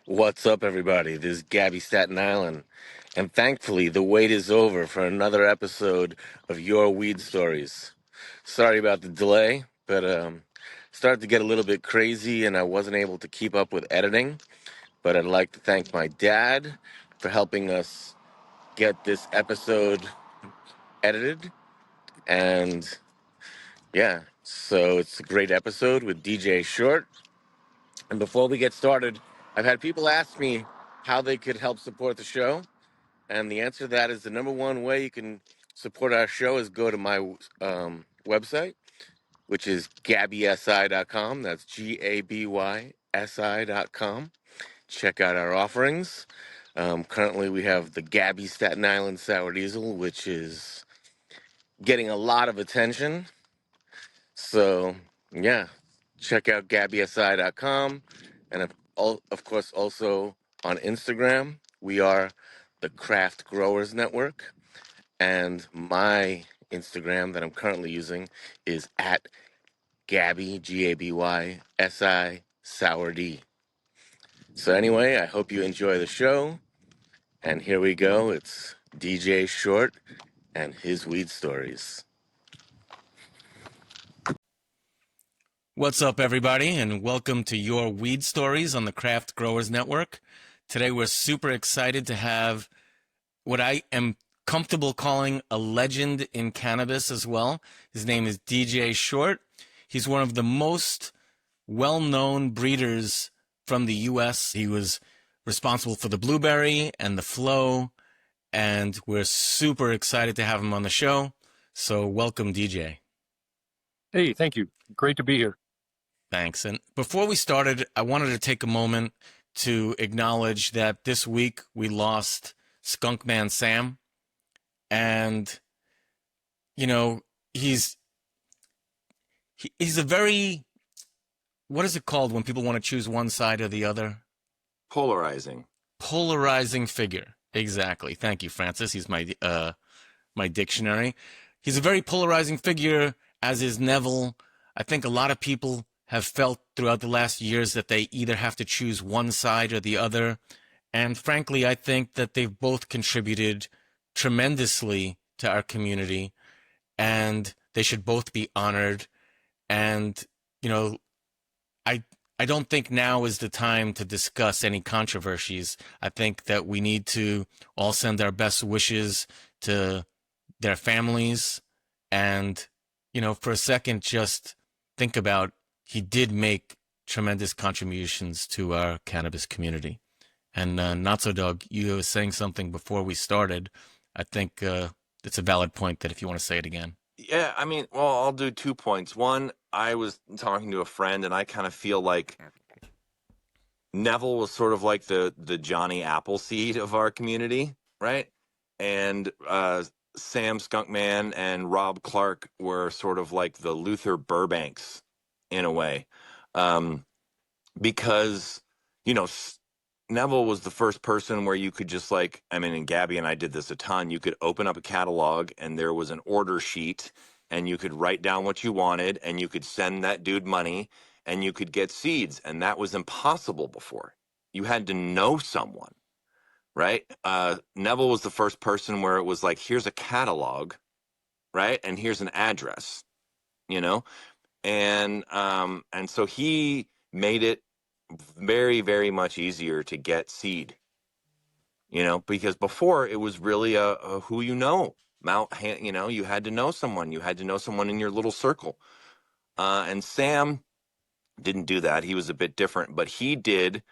What's up, everybody? This is Gaby Staten Island, and thankfully, the wait is over for another episode of Your Weed Stories. Sorry about the delay, but started to get a little bit crazy, and I wasn't able to keep up with editing. But I'd like to thank my dad for helping us get this episode edited, and yeah, so it's a great episode with DJ Short. And before we get started, I've had people ask me how they could help support the show. And the answer to that is the number one way you can support our show is go to my website, which is GabySI.com. That's GABYSI.com. Check out our offerings. Currently, we have the Gaby Staten Island Sour Diesel, which is getting a lot of attention. So, yeah, check out GabySI.com. And of course, also on Instagram, we are the Craft Growers Network. And my Instagram that I'm currently using is at Gaby, GABYSI Sour D. So anyway, I hope you enjoy the show. And here we go. It's DJ Short and his weed stories. What's up, everybody, and welcome to Your Weed Stories on the Craft Growers Network. Today, we're super excited to have what I am comfortable calling a legend in cannabis as well. His name is DJ Short. He's one of the most well-known breeders from the U.S. He was responsible for the blueberry and the flow, and we're super excited to have him on the show. So welcome, DJ. Hey, thank you. Great to be here. Thanks. And before we started, I wanted to take a moment to acknowledge that this week we lost Skunkman Sam. And, you know, he's a very, what is it called when people want to choose one side or the other? Polarizing Figure. Exactly. Thank you, Francis. He's my dictionary. He's a very polarizing figure, as is Neville. I think a lot of people have felt throughout the last years that they either have to choose one side or the other. And frankly, I think that they've both contributed tremendously to our community, and they should both be honored. And, you know, I don't think now is the time to discuss any controversies. I think that we need to all send our best wishes to their families. And, you know, for a second, just think about, he did make tremendous contributions to our cannabis community. And Notsodog, you were saying something before we started. I think it's a valid point that if you want to say it again. Yeah, I mean, well, I'll do 2 points. One, I was talking to a friend, and I kind of feel like Neville was sort of like the Johnny Appleseed of our community, right? And Sam Skunkman and Rob Clark were sort of like the Luther Burbanks in a way, because, you know, Neville was the first person where you could just like, I mean, and Gaby and I did this a ton. You could open up a catalog and there was an order sheet and you could write down what you wanted and you could send that dude money and you could get seeds. And that was impossible before. You had to know someone, right? Neville was the first person where it was like, here's a catalog, right? And here's an address, you know? And so he made it very, very much easier to get seed, you know, because before it was really a who you know, you know, you had to know someone, in your little circle. And Sam didn't do that. He was a bit different, but he did,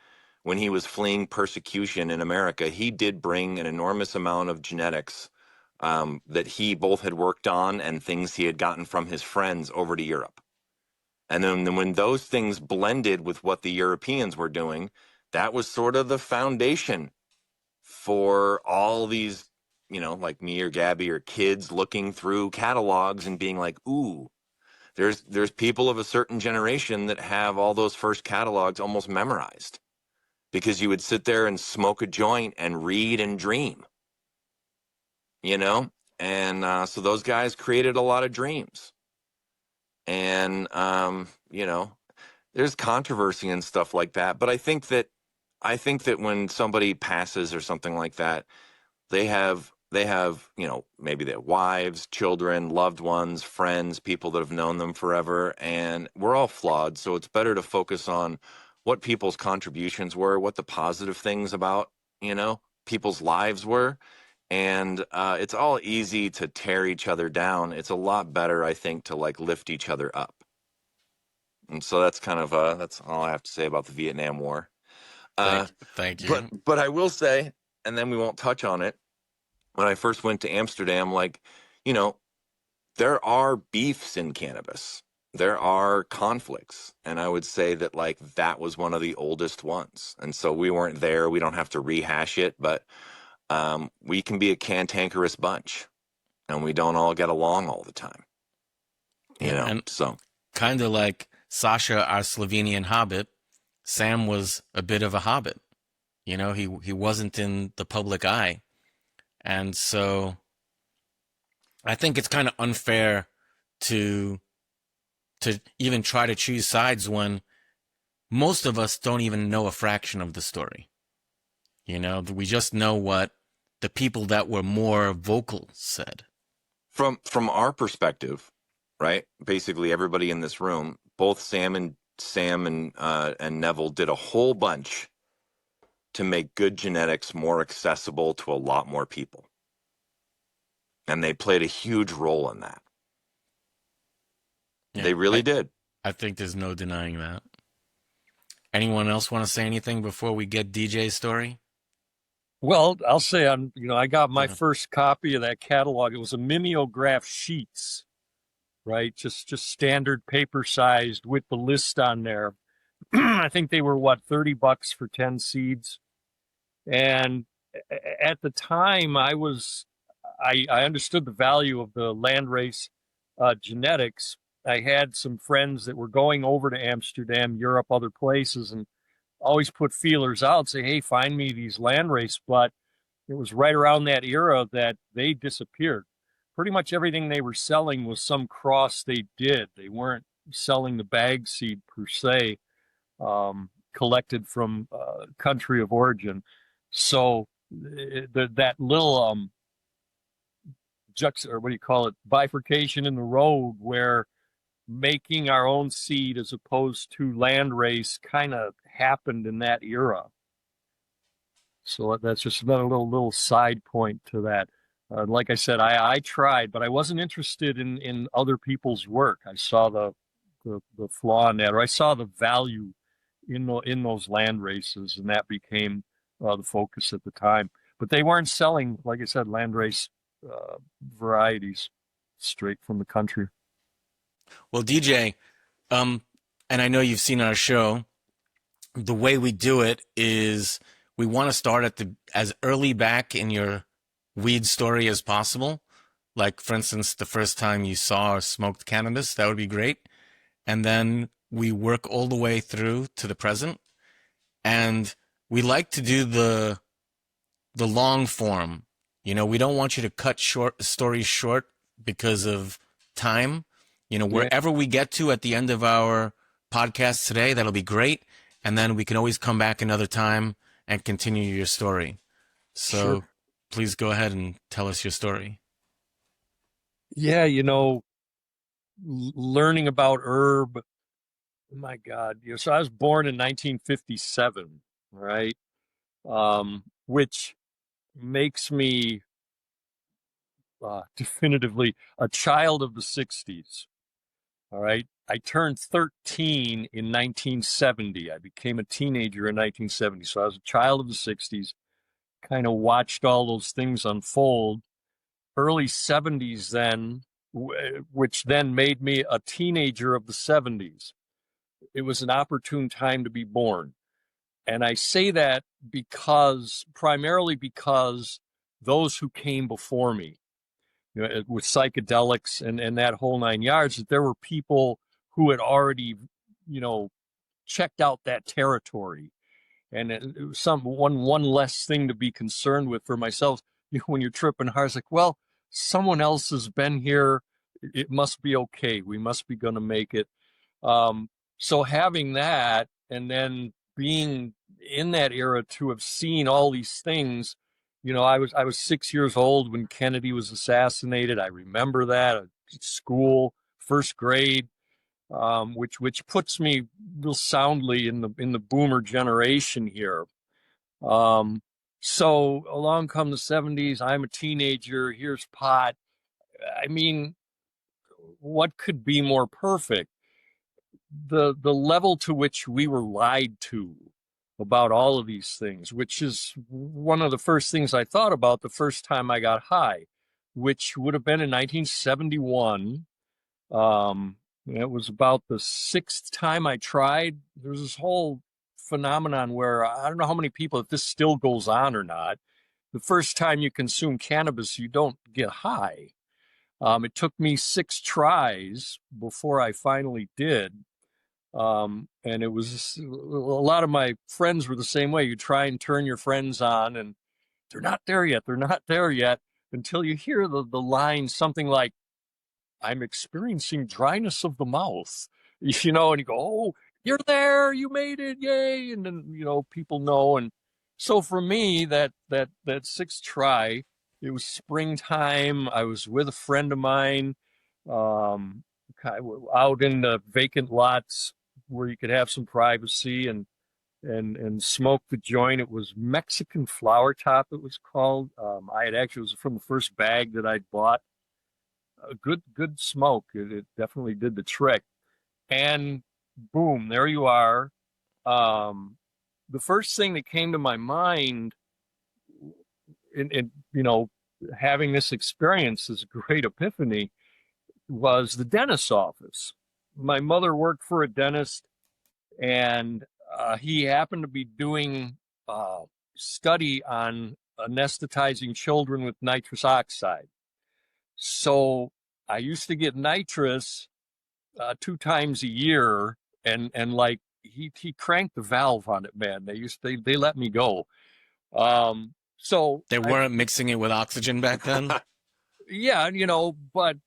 when he was fleeing persecution in America, he did bring an enormous amount of genetics that he both had worked on and things he had gotten from his friends over to Europe. And then when those things blended with what the Europeans were doing, that was sort of the foundation for all these, you know, like me or Gaby or kids looking through catalogs and being like, ooh, there's people of a certain generation that have all those first catalogs almost memorized because you would sit there and smoke a joint and read and dream, you know? And so those guys created a lot of dreams. And, you know, there's controversy and stuff like that. But I think that I think that when somebody passes or something like that, they have maybe their wives, children, loved ones, friends, people that have known them forever, and we're all flawed, so it's better to focus on what people's contributions were, what the positive things about people's lives were. And it's all easy to tear each other down. It's a lot better, I think, to like lift each other up. And so that's kind of that's all I have to say about the Vietnam War. Thank But you. I will say, and then we won't touch on it. When I first went to Amsterdam, like, there are beefs in cannabis. There are conflicts. And I would say that like that was one of the oldest ones. And so we weren't there. We don't have to rehash it, but we can be a cantankerous bunch and we don't all get along all the time. And So kind of like Sasha, our Slovenian Hobbit, Sam was a bit of a hobbit. He wasn't in the public eye. And so I think it's kind of unfair to even try to choose sides when most of us don't even know a fraction of the story. We just know what the people that were more vocal said. from our perspective, right? Basically everybody in this room, both Sam and Neville did a whole bunch to make good genetics more accessible to a lot more people. And they played a huge role in that. Yeah, They really did. I think there's no denying that. Anyone else want to say anything before we get DJ's story? Well, I'll say I got my first copy of that catalog. It was a mimeograph sheets, right? Just standard paper sized with the list on there. I think they were $30 for 10 seeds. And at the time I understood the value of the landrace genetics. I had some friends that were going over to Amsterdam, Europe, other places, and always put feelers out, say, hey, find me these landrace. But it was right around that era that they disappeared. Pretty much everything they were selling was some cross they did. They weren't selling the bag seed per se, collected from country of origin. So that little bifurcation in the road where making our own seed as opposed to landrace kind of happened in that era. So that's just another little side point to that. Like I said, I tried, but I wasn't interested in other people's work. I saw the flaw in that, or I saw the value in those land races, and that became the focus at the time. But they weren't selling, like I said, landrace varieties straight from the country. Well, DJ, and I know you've seen our show. The way we do it is we want to start at as early back in your weed story as possible. Like, for instance, the first time you saw or smoked cannabis, that would be great. And then we work all the way through to the present. And we like to do the long form. We don't want you to cut stories short because of time. Wherever we get to at the end of our podcast today, that'll be great. And then we can always come back another time and continue your story. So sure. Please go ahead and tell us your story. Yeah, learning about herb. Oh my God. So I was born in 1957, right? Which makes me definitively a child of the 60s. All right. I turned 13 in 1970. I became a teenager in 1970. So I was a child of the 60s, kind of watched all those things unfold. Early 70s then, which then made me a teenager of the 70s. It was an opportune time to be born. And I say that primarily because those who came before me, with psychedelics and that whole nine yards, that there were people who had already, checked out that territory. And it was one less thing to be concerned with for myself. When you're tripping hard, it's like, well, someone else has been here. It must be okay. We must be going to make it. So having that, and then being in that era to have seen all these things. I was 6 years old when Kennedy was assassinated. I remember that at school, first grade, which puts me real soundly in the boomer generation here. So along come the 70s. I'm a teenager. Here's pot. I mean, what could be more perfect? The level to which we were lied to about all of these things, which is one of the first things I thought about the first time I got high, which would have been in 1971. It was about the sixth time I tried. There's this whole phenomenon where I don't know how many people, if this still goes on or not, the first time you consume cannabis, you don't get high. It took me 6 tries before I finally did. And it was a lot of my friends were the same way. You try and turn your friends on, and they're not there yet. They're not there yet until you hear the line, something like, "I'm experiencing dryness of the mouth," and you go, "Oh, you're there, you made it, yay!" And then people know. And so for me, that sixth try, it was springtime. I was with a friend of mine, um, out in the vacant lots where you could have some privacy and smoke the joint. It was Mexican Flower Top, it was called. It was from the first bag that I'd bought. A good smoke. It definitely did the trick. And boom, there you are. The first thing that came to my mind in having this experience, this great epiphany, was the dentist's office. My mother worked for a dentist, and he happened to be doing study on anesthetizing children with nitrous oxide. So I used to get nitrous 2 times a year, and like he cranked the valve on it, man. They let me go. So They weren't mixing it with oxygen back then. Yeah, but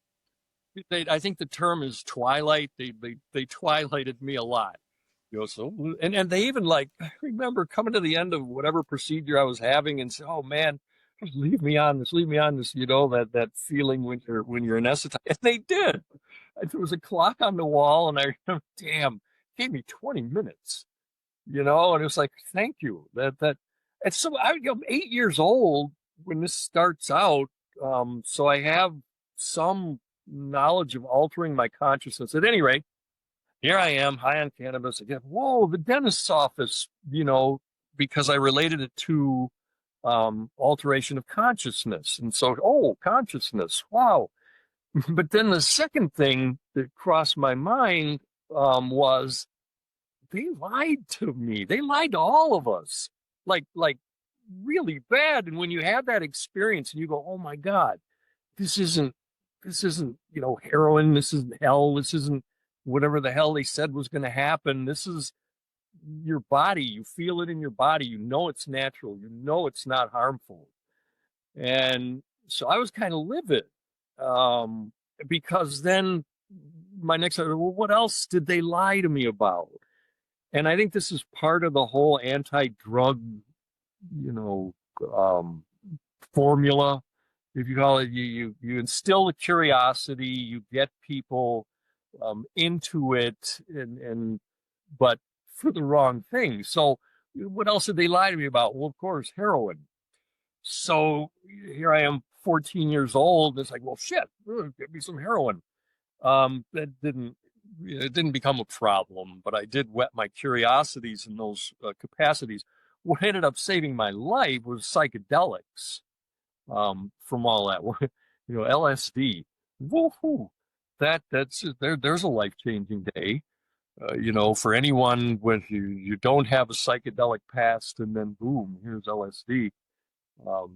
I think the term is twilight. They twilighted me a lot. So and they even, like, I remember coming to the end of whatever procedure I was having and say, "Oh man, leave me on this, that feeling when you're anesthetized." And they did. There was a clock on the wall, and I remember, damn, gave me 20 minutes, and it was like, thank you. And so I'm 8 years old when this starts out. So I have some knowledge of altering my consciousness. At any rate, here I am, high on cannabis again. Whoa, the dentist's office, because I related it to alteration of consciousness. And so, consciousness, wow. But then the second thing that crossed my mind was they lied to me. They lied to all of us, like really bad. And when you have that experience and you go, "Oh my God, this isn't heroin. This isn't hell. This isn't whatever the hell they said was going to happen. This is your body. You feel it in your body. You know it's natural. You know it's not harmful." And so I was kind of livid, because then my next, well, what else did they lie to me about? And I think this is part of the whole anti-drug, formula, if you call it. You instill the curiosity, you get people into it, but for the wrong thing. So what else did they lie to me about? Well, of course, heroin. So here I am, 14 years old. And it's like, well, shit, give me some heroin. It didn't become a problem, but I did whet my curiosities in those capacities. What ended up saving my life was psychedelics, from all that. LSD. Woohoo! There's a life-changing day. For anyone when you don't have a psychedelic past, and then boom, here's LSD.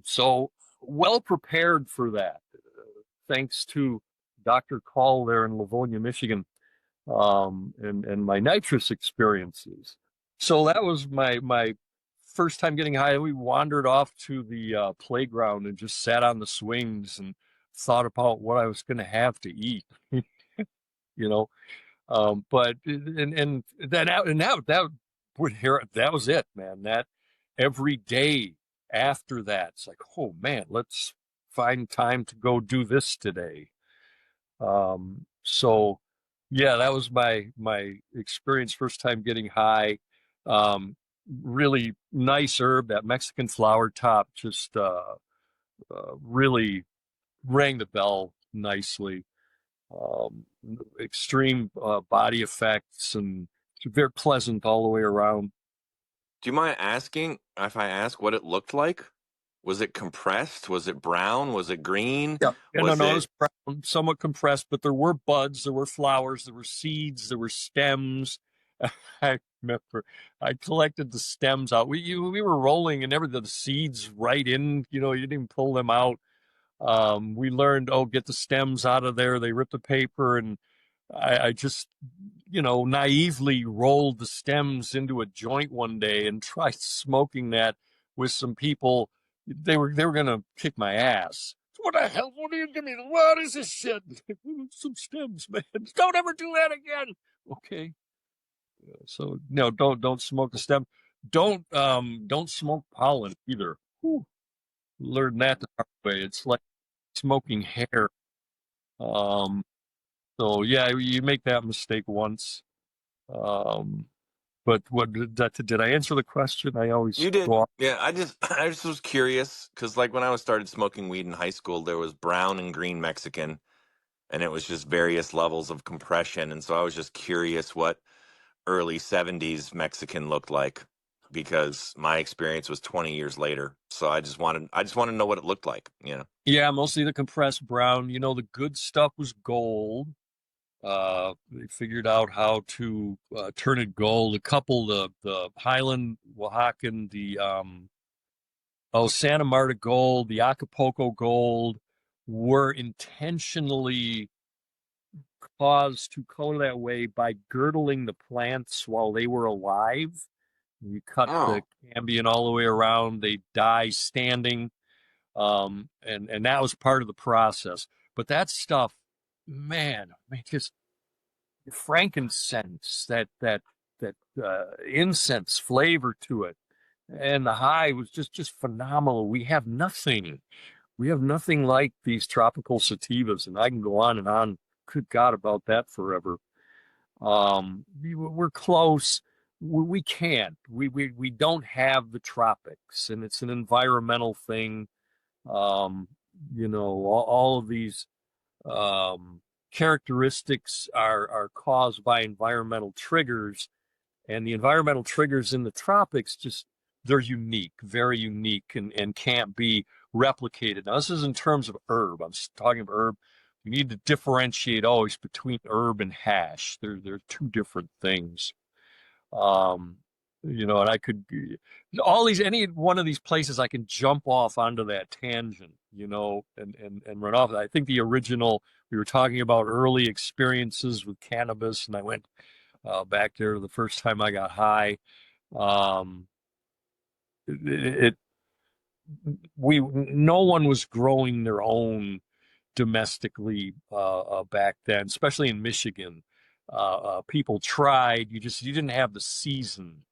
So well prepared for that, thanks to Dr. Call there in Livonia, Michigan, and my nitrous experiences. So that was my first time getting high. We wandered off to the playground and just sat on the swings and thought about what I was going to have to eat. But and then that that was it, man. That every day after that, it's like, oh man, let's find time to go do this today. So yeah, that was my experience, first time getting high. Um, Really nice herb, that Mexican flower top, just really rang the bell nicely. Um, Extreme body effects and very pleasant all the way around. Do you mind asking if I ask what it looked like? Was it compressed? Was it brown? Was it green? Yeah. Yeah, no, Was no, it it was brown, somewhat compressed, but there were buds, there were flowers, there were seeds, there were stems. I remember I collected the stems out. We were rolling and everything, the seeds right in, you didn't even pull them out. We learned, oh, get the stems out of there. They rip the paper, and I just, naively rolled the stems into a joint one day and tried smoking that with some people. They were gonna kick my ass. What the hell? What are you giving me? What is this shit? Some stems, man. Don't ever do that again. Okay. So no, don't smoke the stem. Don't smoke pollen either. Whew. Learn that the hard way. It's like smoking hair. Um, so yeah, you make that mistake once. Um, but what did I answer the question? I always you did? go off. Yeah, I just was curious because like when I was started smoking weed in high school, there was brown and green Mexican, and it was just various levels of compression, and so I was just curious what early 70s Mexican looked like because my experience was 20 years later. So I just wanted to know what it looked like, you know. Yeah, mostly the compressed brown. The good stuff was gold. They figured out how to turn it gold. A couple, the Highland Oaxacan, the Santa Marta gold, the Acapulco gold were intentionally caused to color that way by girdling the plants while they were alive. You cut the Oh, cambium all the way around, they die standing, and that was part of the process. But that stuff, man, just frankincense, that incense flavor to it, and the high was just phenomenal. We have nothing like these tropical sativas, and I can go on and on. Good God, about that forever. We're close. We can't. We don't have the tropics, and it's an environmental thing. Um, all of these um, characteristics are caused by environmental triggers, and the environmental triggers in the tropics just they're unique, very unique, and can't be replicated. Now, this is in terms of herb. I'm talking of herb. You need to differentiate always between herb and hash. They're two different things. Um, and I could any one of these places I can jump off onto that tangent, and run off. I think the original we were talking about early experiences with cannabis, and I went back there the first time I got high. Um, it, no one was growing their own domestically back then, especially in Michigan. People tried. You didn't have the season.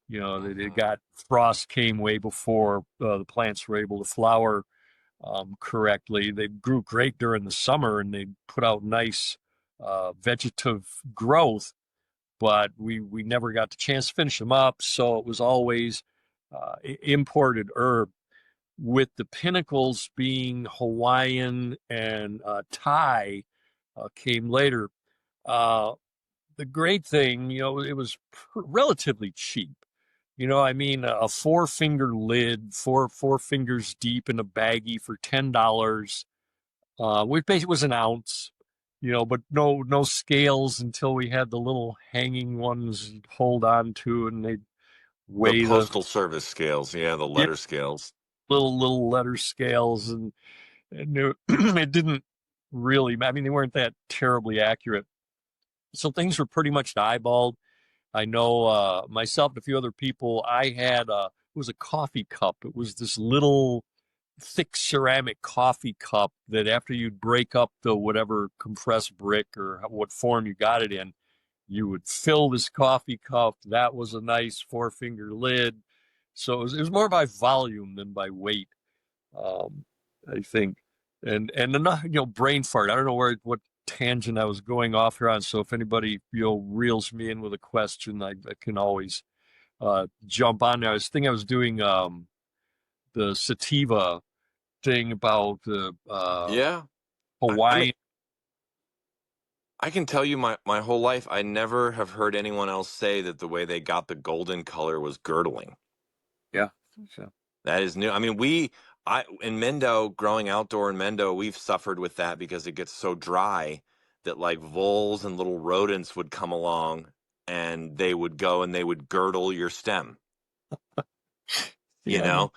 It mhm. got frost came way before the plants were able to flower correctly. They grew great during the summer and they put out nice vegetative growth, but we never got the chance to finish them up. So it was always imported herb, with the pinnacles being Hawaiian and Thai came later. Uh, the great thing, it was relatively cheap. I mean, a four-finger lid, four fingers deep in a baggie for $10, which basically was an ounce. But no scales until we had the little hanging ones you'd hold on to, and they'd The weigh the postal service scales, yeah, the yeah, letter scales. little letter scales, and it didn't really. I mean, they weren't that terribly accurate. So things were pretty much eyeballed. I know myself and a few other people. I had it was a coffee cup. It was this little thick ceramic coffee cup that after you'd break up the whatever compressed brick or what form you got it in, You would fill this coffee cup. That was a nice 4-finger lid. So it was more by volume than by weight, I think. And brain fart. I don't know what tangent I was going off here on. So if anybody, reels me in with a question, I can always jump on there. I was doing the sativa thing about Yeah. Hawaii. I can tell you my whole life, I never have heard anyone else say that the way they got the golden color was girdling. Yeah. So. That is new. I mean, in Mendo, growing outdoor in Mendo, we've suffered with that because it gets so dry that like voles and little rodents would come along and they would go and they would girdle your stem, you know?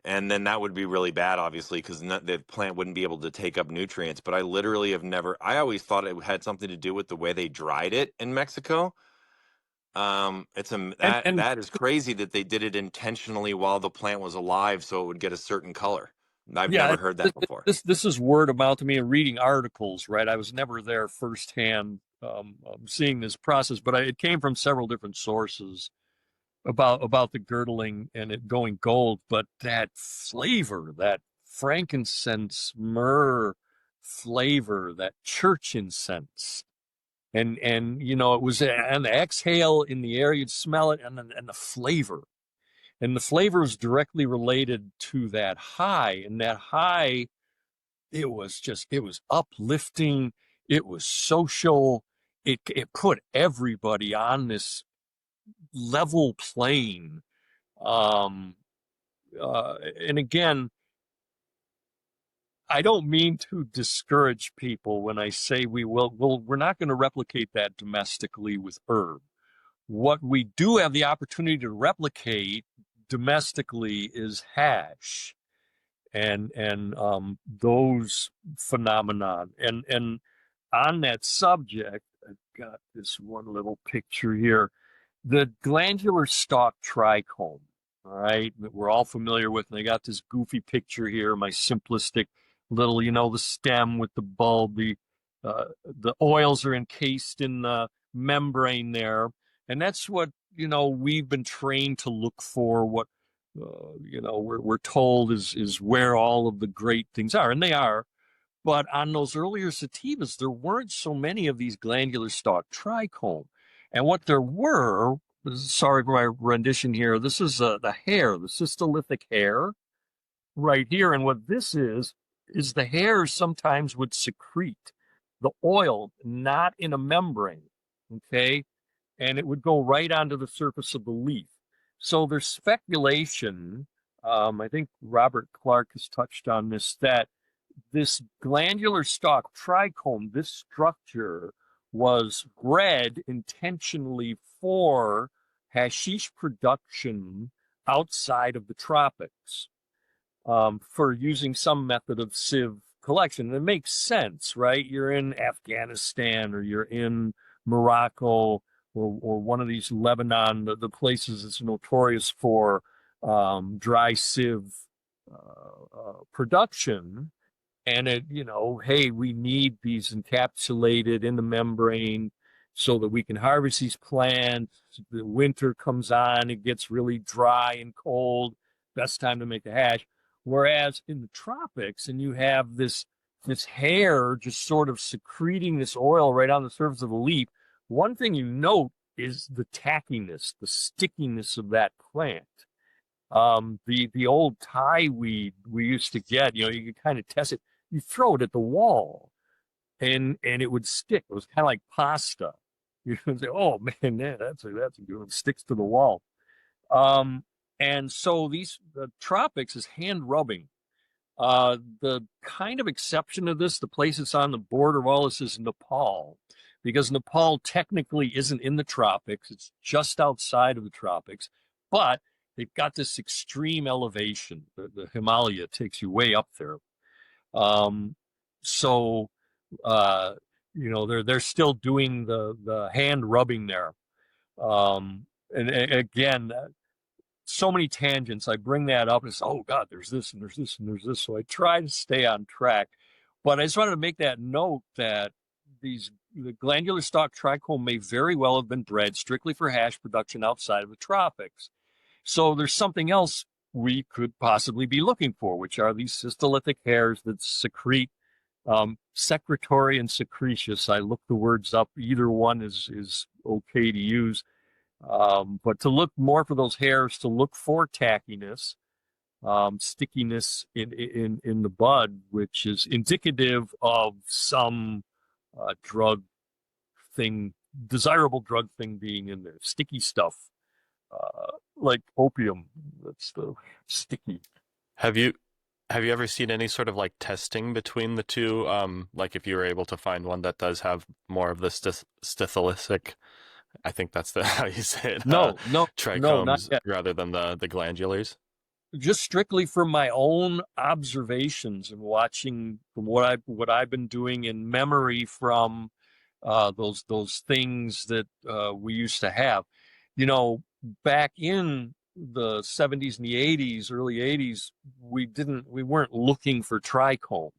And then that would be really bad, obviously, because the plant wouldn't be able to take up nutrients. But I literally have never, I always thought it had something to do with the way they dried it in Mexico. That is crazy that they did it intentionally while the plant was alive so it would get a certain color. I've never heard that before. This is word of mouth to me and reading articles, right? I was never there firsthand seeing this process, but it came from several different sources about the girdling and it going gold. But that flavor, that frankincense, myrrh flavor, that church incense, and it was an exhale in the air, you'd smell it, and the flavor. And the flavor is directly related to that high. And that high, it was uplifting. It was social. It put everybody on this level plane. And again, I don't mean to discourage people when I say we're not going to replicate that domestically with herb. What we do have the opportunity to replicate domestically is hash and those phenomenon. And on that subject, I've got this one little picture here. The glandular stalk trichome, all right, that we're all familiar with. And I got this goofy picture here, my simplistic little, the stem with the bulb, the oils are encased in the membrane there. And that's what, we've been trained to look for, what, we're told is where all of the great things are, and they are. But on those earlier sativas, there weren't so many of these glandular stalk trichome. And what there were, sorry for my rendition here, this is the hair, the cystolithic hair right here. And what this is the hair sometimes would secrete the oil, not in a membrane, okay? And it would go right onto the surface of the leaf. So there's speculation, I think Robert Clark has touched on this, that this glandular stalk trichome, this structure, was bred intentionally for hashish production outside of the tropics, for using some method of sieve collection. And it makes sense, right? You're in Afghanistan or you're in Morocco or one of these Lebanon, the places that's notorious for dry sieve production. And it, hey, we need these encapsulated in the membrane so that we can harvest these plants. The winter comes on, it gets really dry and cold. Best time to make the hash. Whereas in the tropics, and you have this hair just sort of secreting this oil right on the surface of the leaf, one thing you note is the tackiness, the stickiness of that plant. The old Thai weed we used to get, you could kind of test it. You throw it at the wall and it would stick. It was kind of like pasta. You would say, oh man, that's a good one. It sticks to the wall. And so the tropics is hand rubbing. The kind of exception to this, the place that's on the border of all this, is Nepal, because Nepal technically isn't in the tropics. It's just outside of the tropics, but they've got this extreme elevation. The Himalaya takes you way up there. So they're still doing the hand rubbing there. And again, so many tangents. I bring that up and say, oh God, there's this and there's this and there's this. So I try to stay on track. But I just wanted to make that note that these, the glandular stalk trichome may very well have been bred strictly for hash production outside of the tropics. So there's something else we could possibly be looking for, which are these cystolytic hairs that secrete secretory and secretious. I looked the words up. Either one is okay to use. But to look more for those hairs, to look for tackiness, stickiness in the bud, which is indicative of some drug thing, desirable drug thing being in there, sticky stuff, like opium. That's the sticky. Have you ever seen any sort of like testing between the two? Like if you were able to find one that does have more of the stitholytic, I think that's how you say it. Trichomes not yet. Rather than the glandulars. Just strictly from my own observations and watching from what I've been doing in memory from those things that we used to have. You know, back in the 70s and the 80s, early 80s, we weren't looking for trichome,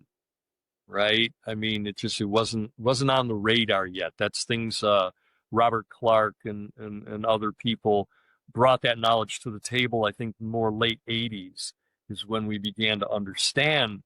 right? I mean, it wasn't on the radar yet. That's things Robert Clark and other people brought that knowledge to the table. I think more late 80s is when we began to understand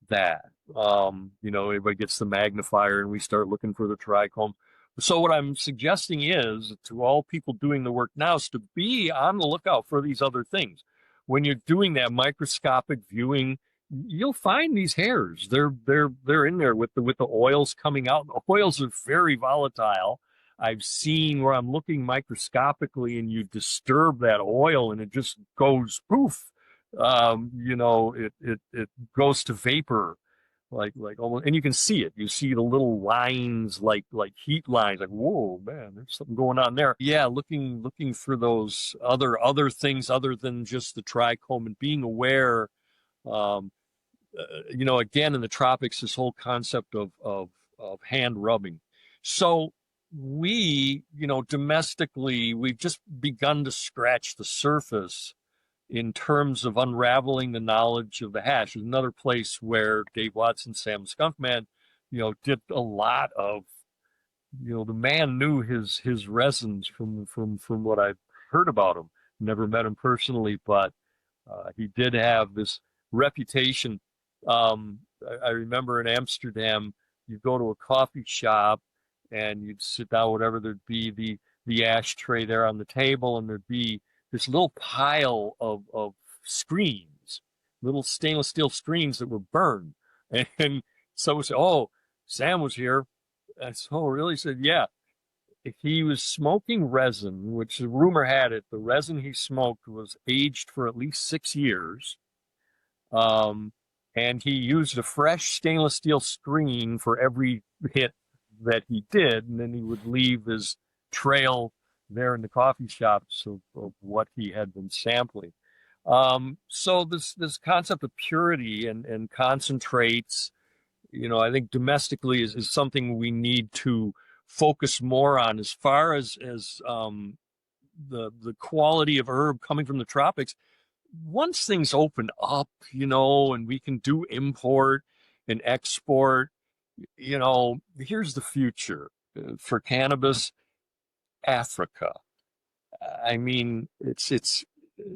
that. You know, everybody gets the magnifier and we start looking for the trichome. So what I'm suggesting is to all people doing the work now is to be on the lookout for these other things. When you're doing that microscopic viewing, you'll find these hairs. They're in there with the oils coming out. The oils are very volatile. I've seen where I'm looking microscopically and you disturb that oil and it just goes poof. You know, it goes to vapor, like almost, and you can see it. You see the little lines, like heat lines. Like, whoa, man, there's something going on there. Yeah, looking for those other things other than just the trichome and being aware. You know, again, in the tropics, this whole concept of hand rubbing. So we, you know, domestically, we've just begun to scratch the surface in terms of unraveling the knowledge of the hash. There's another place where Dave Watson, Sam Skunkman, you know, did a lot of, you know, the man knew his resins from what I've heard about him. Never met him personally, but he did have this reputation. I remember in Amsterdam, you go to a coffee shop and you'd sit down, whatever, there'd be the ashtray there on the table, and there'd be this little pile of screens, little stainless steel screens that were burned. And someone said, "Oh, Sam was here." I said, "Oh, really?" He said, "Yeah." He was smoking resin, which the rumor had it, the resin he smoked was aged for at least 6 years. And he used a fresh stainless steel screen for every hit that he did, and then he would leave his trail there in the coffee shops of what he had been sampling. So this concept of purity and concentrates, you know, I think domestically is something we need to focus more on as far as the quality of herb coming from the tropics. Once things open up, you know, and we can do import and export, you know, here's the future for cannabis. Africa. I mean, it's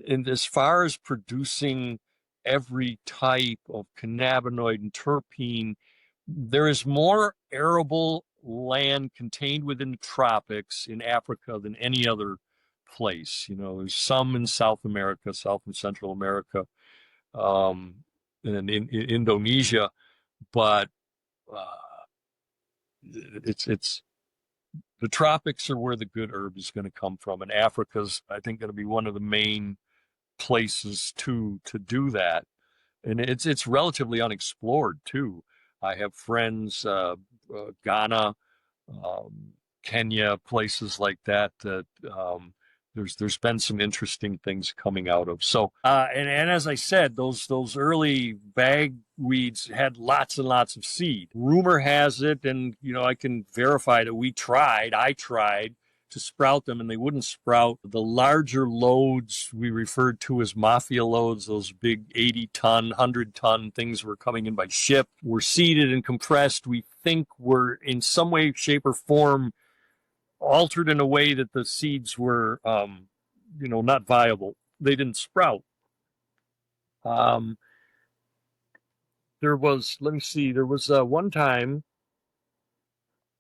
in as far as producing every type of cannabinoid and terpene, there is more arable land contained within the tropics in Africa than any other place. You know, there's some in South America, South and Central America, and in Indonesia, but it's the tropics are where the good herb is going to come from, and Africa's, I think, going to be one of the main places to do that. And it's relatively unexplored too. I have friends, Ghana, Kenya, places like that. That there's been some interesting things coming out of. So and as I said, those early bag weeds had lots and lots of seed. Rumor has it, and you know, I can verify that I tried to sprout them and they wouldn't sprout. The larger loads we referred to as mafia loads, those big 80-ton, 100-ton things were coming in by ship, were seeded and compressed. We think were in some way, shape, or form altered in a way that the seeds were, not viable. They didn't sprout. There was, let me see, there was one time,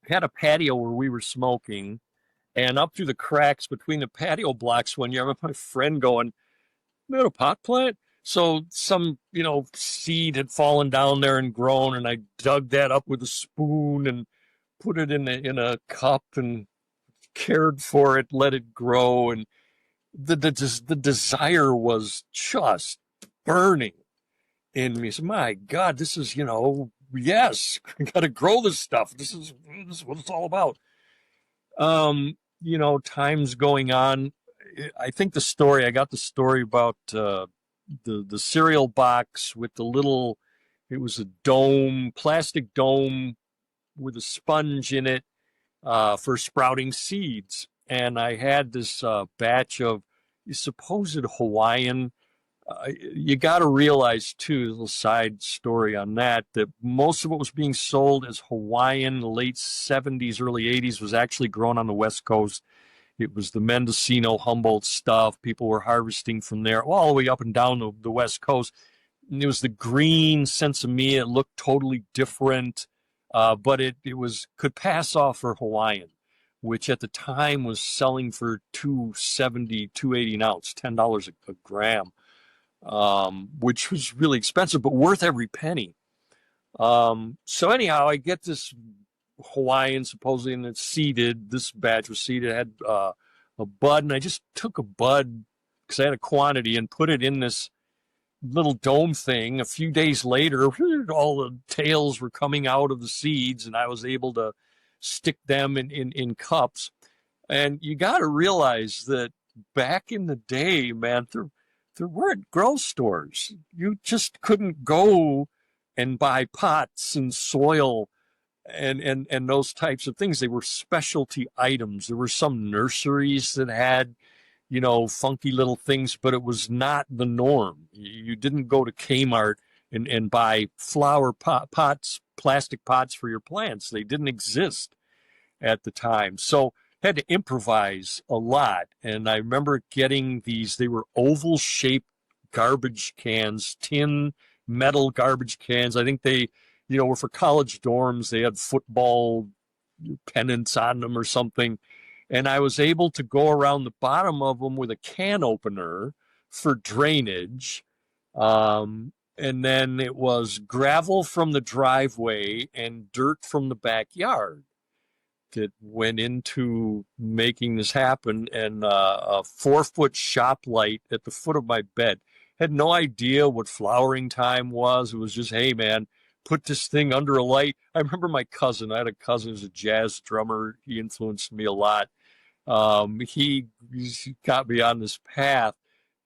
had a patio where we were smoking, and up through the cracks between the patio blocks one year, I remember my friend going, "You got a pot plant?" So some, seed had fallen down there and grown, and I dug that up with a spoon and put it in a cup and cared for it, let it grow, and the desire was just burning in me. So, my God, this is, yes, I got to grow this stuff. This is what it's all about. Time's going on. I think I got the story about the cereal box with the little, it was a dome, plastic dome with a sponge in it for sprouting seeds. And I had this batch of supposed Hawaiian. You got to realize, too, a little side story on that most of what was being sold as Hawaiian in the late 70s, early 80s was actually grown on the West Coast. It was the Mendocino, Humboldt stuff. People were harvesting from there all the way up and down the West Coast. And it was the green sensimilla. It looked totally different, but it could pass off for Hawaiian, which at the time was selling for $2.70, $2.80 an ounce, $10 a gram. Which was really expensive, but worth every penny. So anyhow, I get this Hawaiian, supposedly, and it's seeded. This batch was seeded. It had a bud, and I just took a bud because I had a quantity and put it in this little dome thing. A few days later, all the tails were coming out of the seeds, and I was able to stick them in cups. And you got to realize that back in the day, man, there weren't grow stores. You just couldn't go and buy pots and soil and those types of things. They were specialty items. There were some nurseries that had, funky little things, but it was not the norm. You didn't go to Kmart and buy flower pots, plastic pots for your plants. They didn't exist at the time. So had to improvise a lot. And I remember getting these, they were oval shaped garbage cans, tin metal garbage cans. I think they, were for college dorms. They had football pennants on them or something. And I was able to go around the bottom of them with a can opener for drainage. And then it was gravel from the driveway and dirt from the backyard that went into making this happen, and a 4-foot shop light at the foot of my bed. Had no idea what flowering time was. It was just, hey, man, put this thing under a light. I remember I had a cousin who's a jazz drummer. He influenced me a lot. He got me on this path.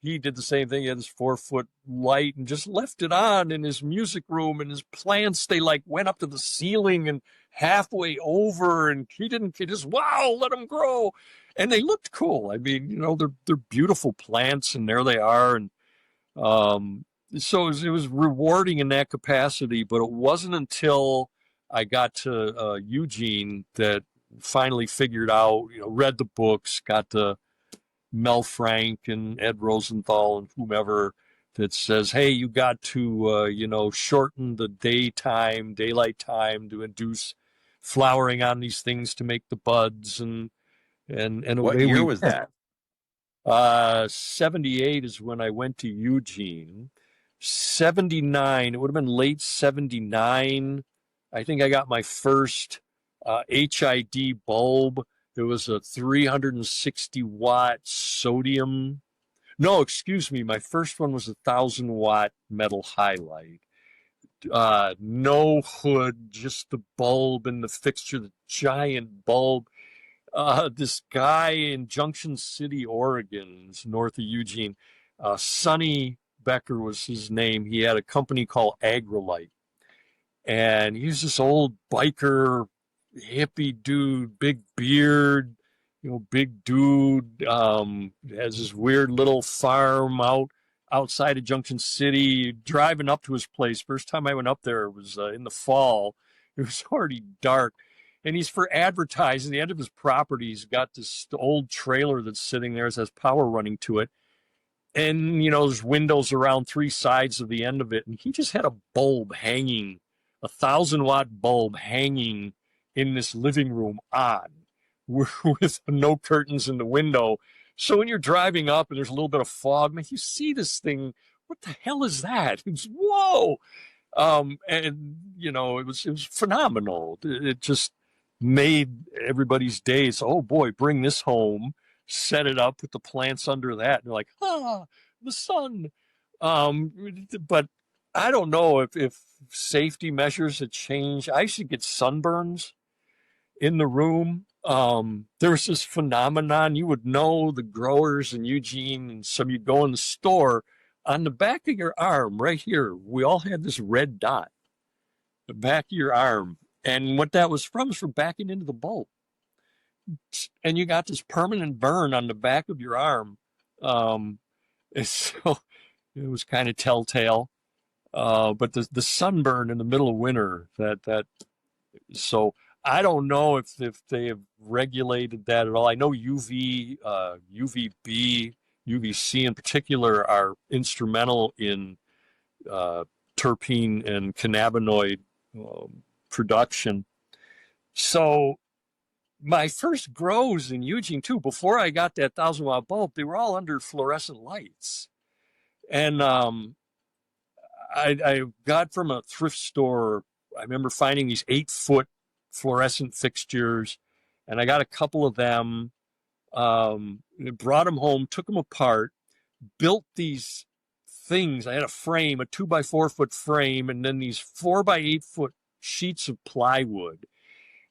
He did the same thing. He had this 4-foot light and just left it on in his music room, and his plants, they went up to the ceiling and halfway over, and he just, wow, let them grow. And they looked cool. I mean, they're beautiful plants, and there they are. And so it was rewarding in that capacity, but it wasn't until I got to Eugene that finally figured out, read the books, got to Mel Frank and Ed Rosenthal and whomever that says, hey, you got to, shorten the daylight time to induce flowering on these things to make the buds. And What year was that? 78 is when I went to Eugene. 79, it would have been late 79. I think I got my first HID bulb. There was a 360 watt sodium. No, excuse me. My first one was a 1,000-watt metal halide. No hood, just the bulb and the fixture, the giant bulb. This guy in Junction City, Oregon, north of Eugene, Sonny Becker was his name. He had a company called Agrilite. And he was this old biker, hippie dude, big beard, big dude, has this weird little farm outside of Junction City. Driving up to his place, first time I went up there was in the fall. It was already dark. And he's for advertising. The end of his property, he's got this old trailer that's sitting there. It has power running to it. And, there's windows around three sides of the end of it. And he just had a bulb hanging, a 1,000-watt bulb hanging in this living room on with no curtains in the window. So when you're driving up and there's a little bit of fog, man, you see this thing. What the hell is that? It's whoa. And it was phenomenal. It just made everybody's days. Oh boy, bring this home, set it up, put the plants under that, and you're like, the sun. But I don't know if safety measures had changed. I used to get sunburns in the room. There was this phenomenon. You would know the growers in Eugene, and some you'd go in the store. On the back of your arm, right here, we all had this red dot. The back of your arm. And what that was from backing into the bulb. And you got this permanent burn on the back of your arm. So it was kind of telltale. But the sunburn in the middle of winter, so I don't know if they have regulated that at all. I know UVB, UVC in particular are instrumental in terpene and cannabinoid production. So my first grows in Eugene too, before I got that 1,000-watt bulb, they were all under fluorescent lights. And I got from a thrift store, I remember finding these 8-foot fluorescent fixtures, and I got a couple of them, brought them home, took them apart, built these things. I had a frame, a 2x4 foot frame, and then these 4x8 foot sheets of plywood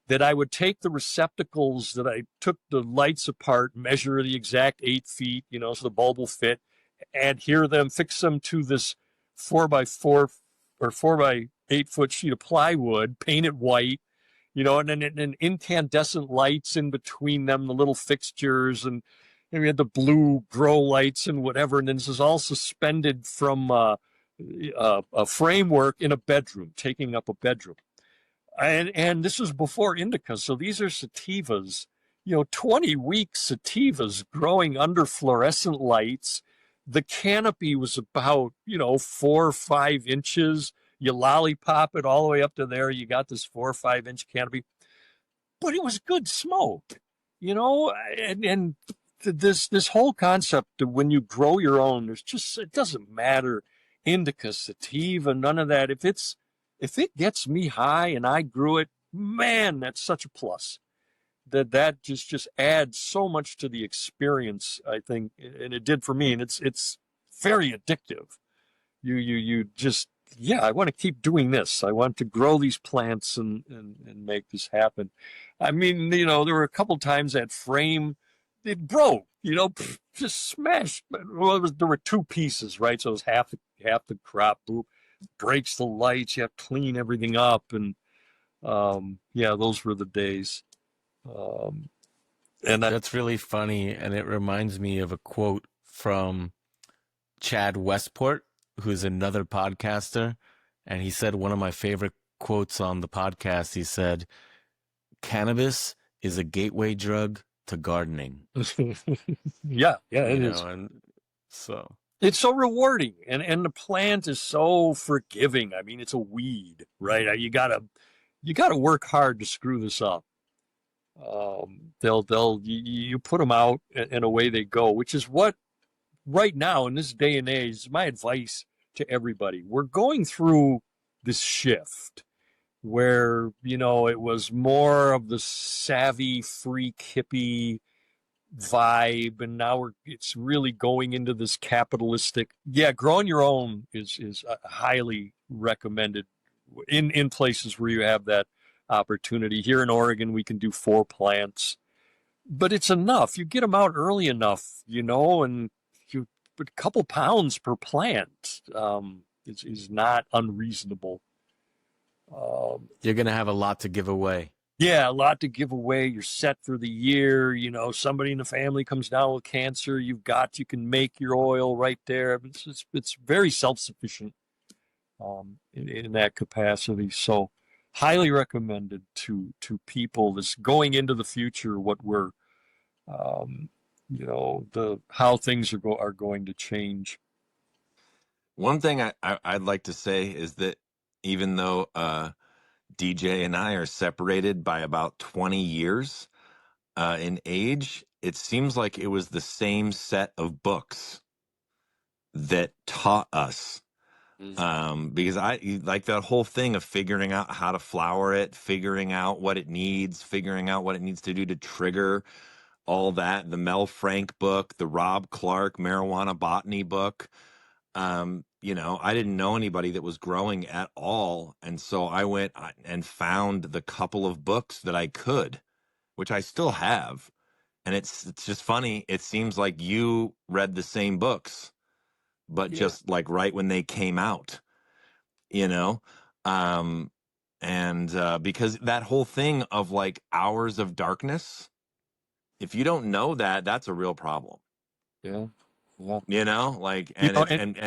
that I would take the receptacles that I took the lights apart, measure the exact 8 feet, so the bulb will fit, adhere them, fix them to this 4x4 or 4x8 foot sheet of plywood, paint it white, and then incandescent lights in between them, the little fixtures, and we had the blue grow lights and whatever. And then this is all suspended from a framework in a bedroom, taking up a bedroom. And this was before indica. So these are sativas, 20-week sativas growing under fluorescent lights. The canopy was about, 4 or 5 inches. You lollipop it all the way up to there. You got this 4 or 5 inch canopy, but it was good smoke, and this whole concept of when you grow your own, it doesn't matter. Indica, sativa, none of that. If it gets me high and I grew it, man, that's such a plus. That just adds so much to the experience, I think, and it did for me. And it's very addictive. You just, I want to keep doing this. I want to grow these plants and make this happen. I mean, there were a couple times that frame, it broke, just smashed. Well, there were 2 pieces, right? So it was half the crop, boop, breaks the lights. You have to clean everything up. And those were the days. And that's really funny. And it reminds me of a quote from Chad Westport, who's another podcaster. And he said one of my favorite quotes on the podcast. He said, "Cannabis is a gateway drug to gardening." Yeah, it is. And so it's so rewarding, and the plant is so forgiving. I mean, it's a weed, right? You gotta work hard to screw this up. You put them out and away they go, which is what right now in this day and age, my advice to everybody. We're going through this shift where, it was more of the savvy, freak, hippie vibe, and now it's really going into this capitalistic. Growing your own is highly recommended in places where you have that opportunity. Here in Oregon, we can do 4 plants, but it's enough. You get them out early enough, and a couple pounds per plant is not unreasonable. You're going to have a lot to give away. Yeah, a lot to give away. You're set for the year. Somebody in the family comes down with cancer. You can make your oil right there. It's very self-sufficient in that capacity. So highly recommended to people that's going into the future, what we're, how things are going to change. One thing I'd like to say is that even though DJ and I are separated by about 20 years in age, it seems like it was the same set of books that taught us. Because I like that whole thing of figuring out how to flower it, figuring out what it needs, figuring out what it needs to do to trigger all that. The Mel Frank book, the Rob Clark marijuana botany book. I didn't know anybody that was growing at all. And so I went and found the couple of books that I could, which I still have. And it's just funny. It seems like you read the same books, but just like right when they came out, you know? Because that whole thing of like hours of darkness, if you don't know that, that's a real problem. Yeah. Like, and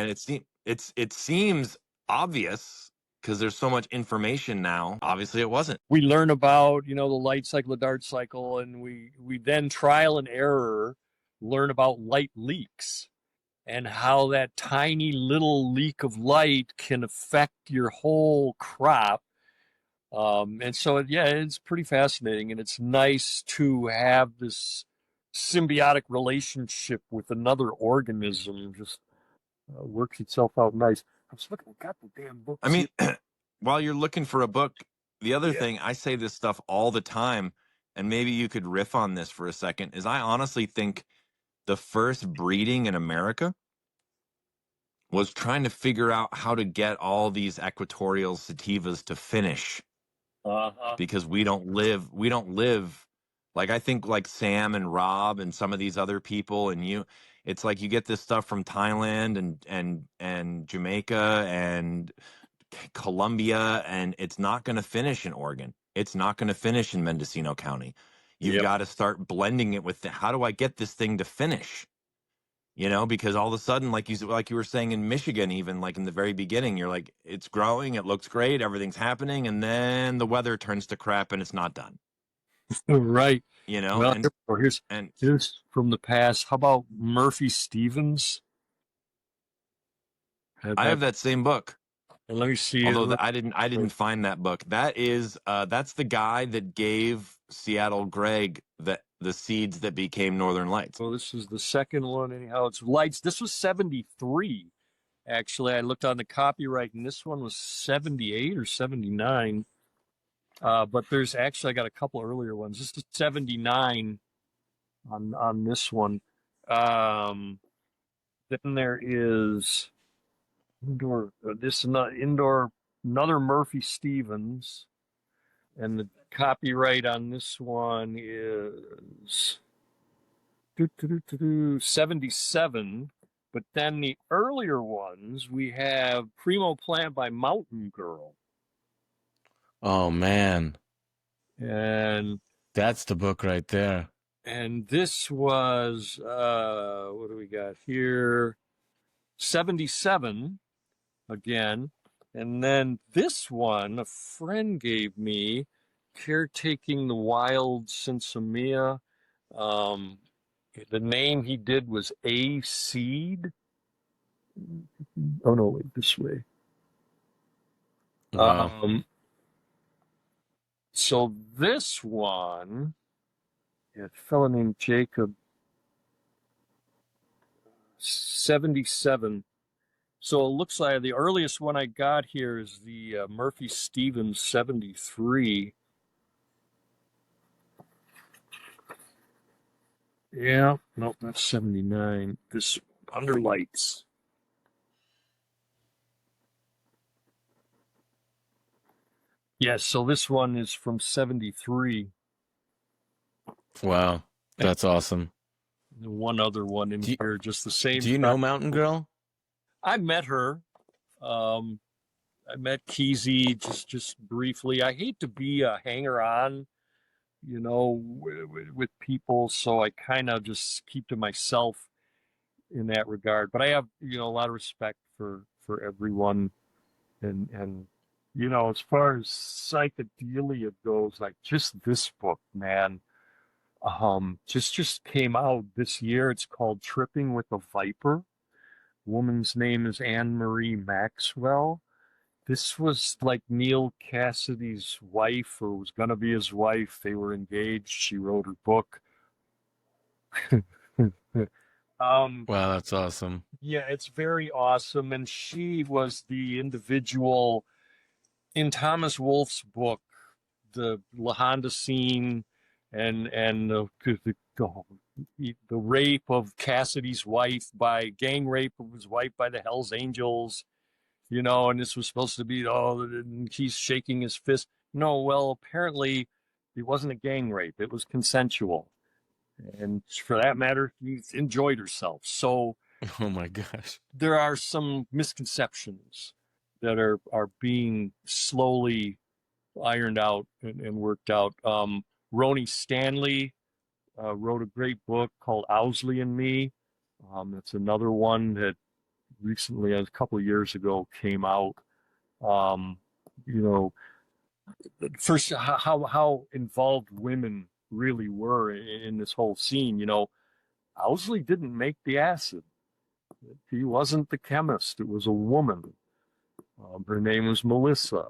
it seems obvious because there's so much information now. Obviously it wasn't. We learn about, the light cycle, the dark cycle, and we then trial and error learn about light leaks and how that tiny little leak of light can affect your whole crop. And so, it's pretty fascinating, and it's nice to have this symbiotic relationship with another organism. Just works itself out nice. I was looking, I got the damn book. I mean, while you're looking for a book, the other thing, I say this stuff all the time, and maybe you could riff on this for a second, is I honestly think the first breeding in America was trying to figure out how to get all these equatorial sativas to finish. Because we don't live like, I think like Sam and Rob and some of these other people and it's like you get this stuff from Thailand and Jamaica and Colombia, and it's not going to finish in Oregon. It's not going to finish in Mendocino County. You've got to start blending it with how do I get this thing to finish? Because all of a sudden, like you were saying in Michigan, even like in the very beginning, you're like, it's growing, it looks great, everything's happening, and then the weather turns to crap and it's not done. Right. Well, and here's from the past. How about Murphy Stevens? I have that same book. And let me see. Although I didn't find that book. That is that's the guy that gave Seattle Greg the seeds that became Northern Lights. Well, this is the second one. Anyhow, it's Lights. This was 73. Actually, I looked on the copyright, and this one was 78 or 79. But there's actually, I got a couple earlier ones. This is 79 on this one. Then there is another Murphy Stevens, and the copyright on this one is 77. But then the earlier ones, we have Primo Plant by Mountain Girl. Oh, man. And that's the book right there. And this was, what do we got here? 77 again. And then this one, a friend gave me, Caretaking the Wild Sinsemilla. The name he did was A Seed. Oh, no, wait, this way. Wow. So this one, a fellow named Jacob, 77. So it looks like the earliest one I got here is the Murphy Stevens 73. Yeah, nope, that's 79. This Under Lights. Yes, so this one is from 73. Wow, that's awesome. And one other one in here, just the same. Do you know Mountain Girl? I met her. I met Keezy just briefly. I hate to be a hanger-on, with people, so I kind of just keep to myself in that regard. But I have, a lot of respect for everyone, and You know, as far as psychedelia goes, like just this book, man, just came out this year. It's called Tripping with a Viper. Woman's name is Anne Marie Maxwell. This was like Neil Cassidy's wife, or was gonna be his wife. They were engaged. She wrote her book. um, Wow, that's awesome. yeah, it's very awesome. And she was the individual in Thomas Wolfe's book, the La Honda scene, and the rape of Cassidy's wife by gang rape of his wife by the Hells Angels, you know, and this was supposed to be, oh, and he's shaking his fist. No, well, apparently it wasn't a gang rape. It was consensual. And for that matter, he enjoyed herself. So Oh my gosh. there are some misconceptions that are being slowly ironed out and worked out. Roni Stanley wrote a great book called Owsley and Me. That's another one that recently, a couple of years ago, came out. Um, you know, first how involved women really were in this whole scene. You know, Owsley didn't make the acid. He wasn't the chemist. It was a woman. Her name was Melissa.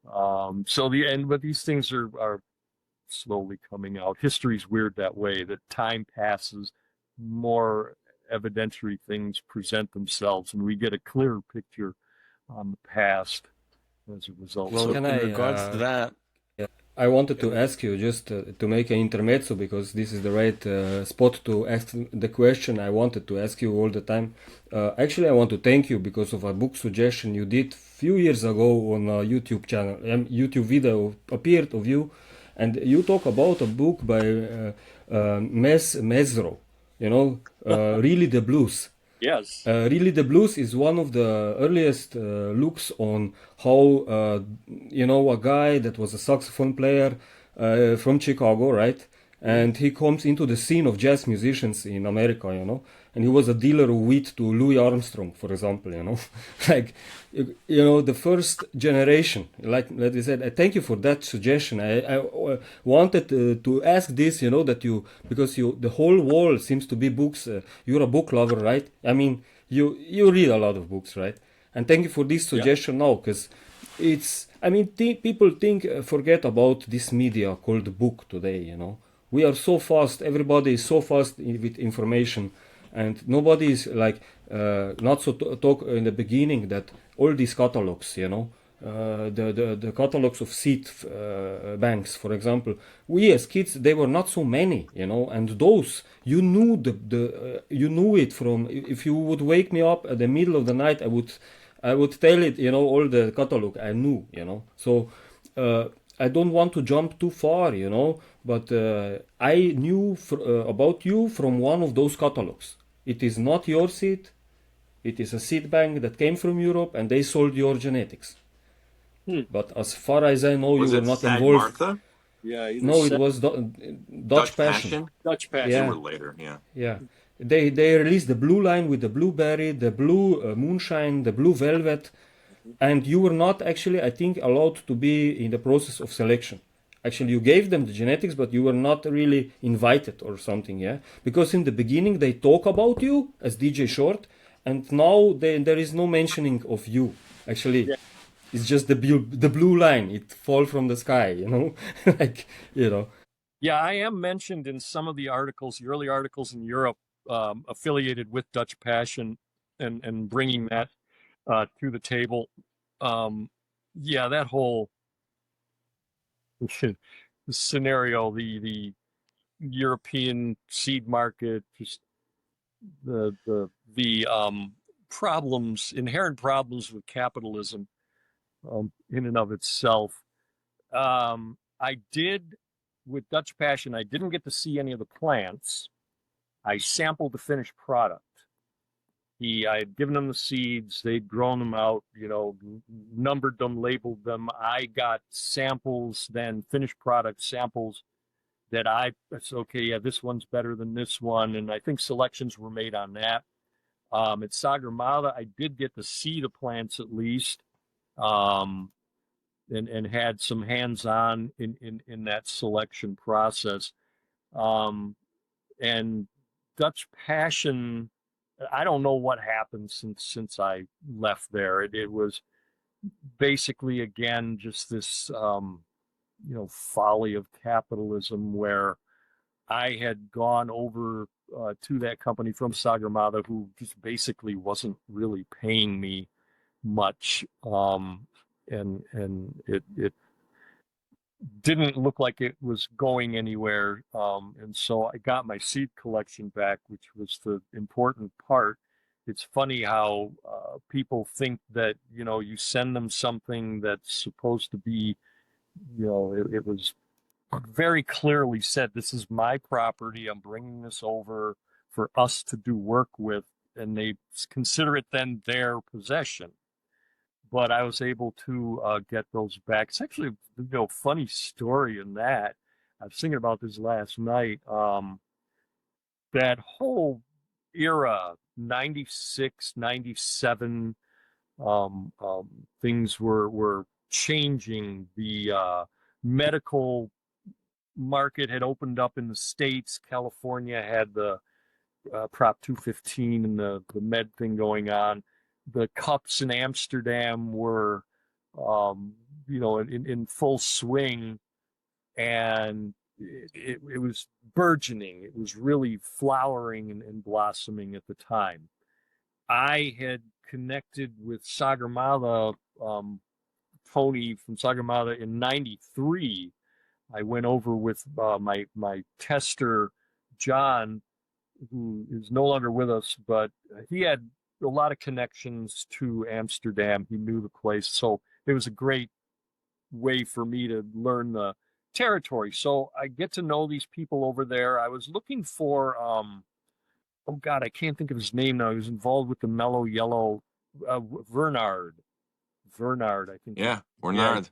But these things are slowly coming out. History's weird that way, that time passes, more evidentiary things present themselves, and we get a clearer picture on the past as a result. Well, So Can in I? regards to that, I wanted to ask you just to make an intermezzo because this is the right spot to ask the question I wanted to ask you all the time. Actually, I want to thank you because of a book suggestion you did few years ago on a YouTube channel. YouTube video appeared of you, and you talk about a book by Mesro. You know, really the blues. yes. Really, the blues is one of the earliest looks on how, you know, a guy that was a saxophone player from Chicago, right? And he comes into the scene of jazz musicians in America, you know. And he was a dealer of wheat to Louis Armstrong, for example, you know. Like, you know, the first generation, like I said, I thank you for that suggestion. I wanted to ask this, you know, that you, because you, the whole wall seems to be books. You're a book lover, right? I mean, you read a lot of books, right? And thank you for this suggestion now, because it's, I mean, people forget about this media called book today, you know. We are so fast, everybody is so fast with information, and nobody is like, not so talk in the beginning that all these catalogs, you know, the catalogs of seed banks, for example, we as kids, they were not so many, you know, and those, you knew you knew it from, if you would wake me up at the middle of the night, I would tell it, you know, all the catalog I knew, you know. So I don't want to jump too far, you know, but I knew about you from one of those catalogs. It is not your seed. It is a seed bank that came from Europe, and they sold your genetics. But as far as I know, Was you were it not Sag involved. Martha? Yeah. No, it was Dutch Passion. Dutch Passion. They Yeah. were later, yeah. Yeah. They released the blue line with the blueberry, the blue moonshine, the blue velvet, and you were not actually, I think, allowed to be in the process of selection. Actually, you gave them the genetics, but you were not really invited or something, yeah? Because in the beginning they talk about you as DJ Short, and now there is no mentioning of you. Actually, Yeah. it's just the blue line. It fall from the sky, you know, like, you know. Yeah, I am mentioned in some of the articles, the early articles in Europe, affiliated with Dutch Passion, and bringing that to the table. Yeah, that whole scenario, the European seed market, just the problems, inherent problems with capitalism, in and of itself. I did with Dutch Passion. I didn't get to see any of the plants. I sampled the finished product. I had given them the seeds. They'd grown them out, you know, numbered them, labeled them. I got samples, then finished product samples that it's okay, yeah, this one's better than this one. And I think selections were made on that. At Sagarmata, I did get to see the plants at least. Um, and had some hands-on in that selection process. And Dutch Passion, I don't know what happened since I left there. It was basically, again, just this folly of capitalism, where I had gone over to that company from Sagarmatha, who just basically wasn't really paying me much, and it didn't look like it was going anywhere. And so I got my seed collection back, which was the important part. It's funny how people think that, you send them something that's supposed to be, it was very clearly said, this is my property. I'm bringing this over for us to do work with. And they consider it then their possession. But I was able to get those back. It's actually a funny story in that. I was thinking about this last night. That whole era, 96, 97, things were changing. The medical market had opened up in the States. California had the Prop 215 and the med thing going on. The cups in Amsterdam were, in full swing, and it was burgeoning. It was really flowering and blossoming at the time. I had connected with Sagarmatha, Tony from Sagarmatha, in '93. I went over with my tester, John, who is no longer with us, but he had a lot of connections to Amsterdam. He knew the place. So it was a great way for me to learn the territory. So I get to know these people over there. I was looking for, oh God, I can't think of his name now. He was involved with the Mellow Yellow, Vernard, I think. Yeah, Bernard.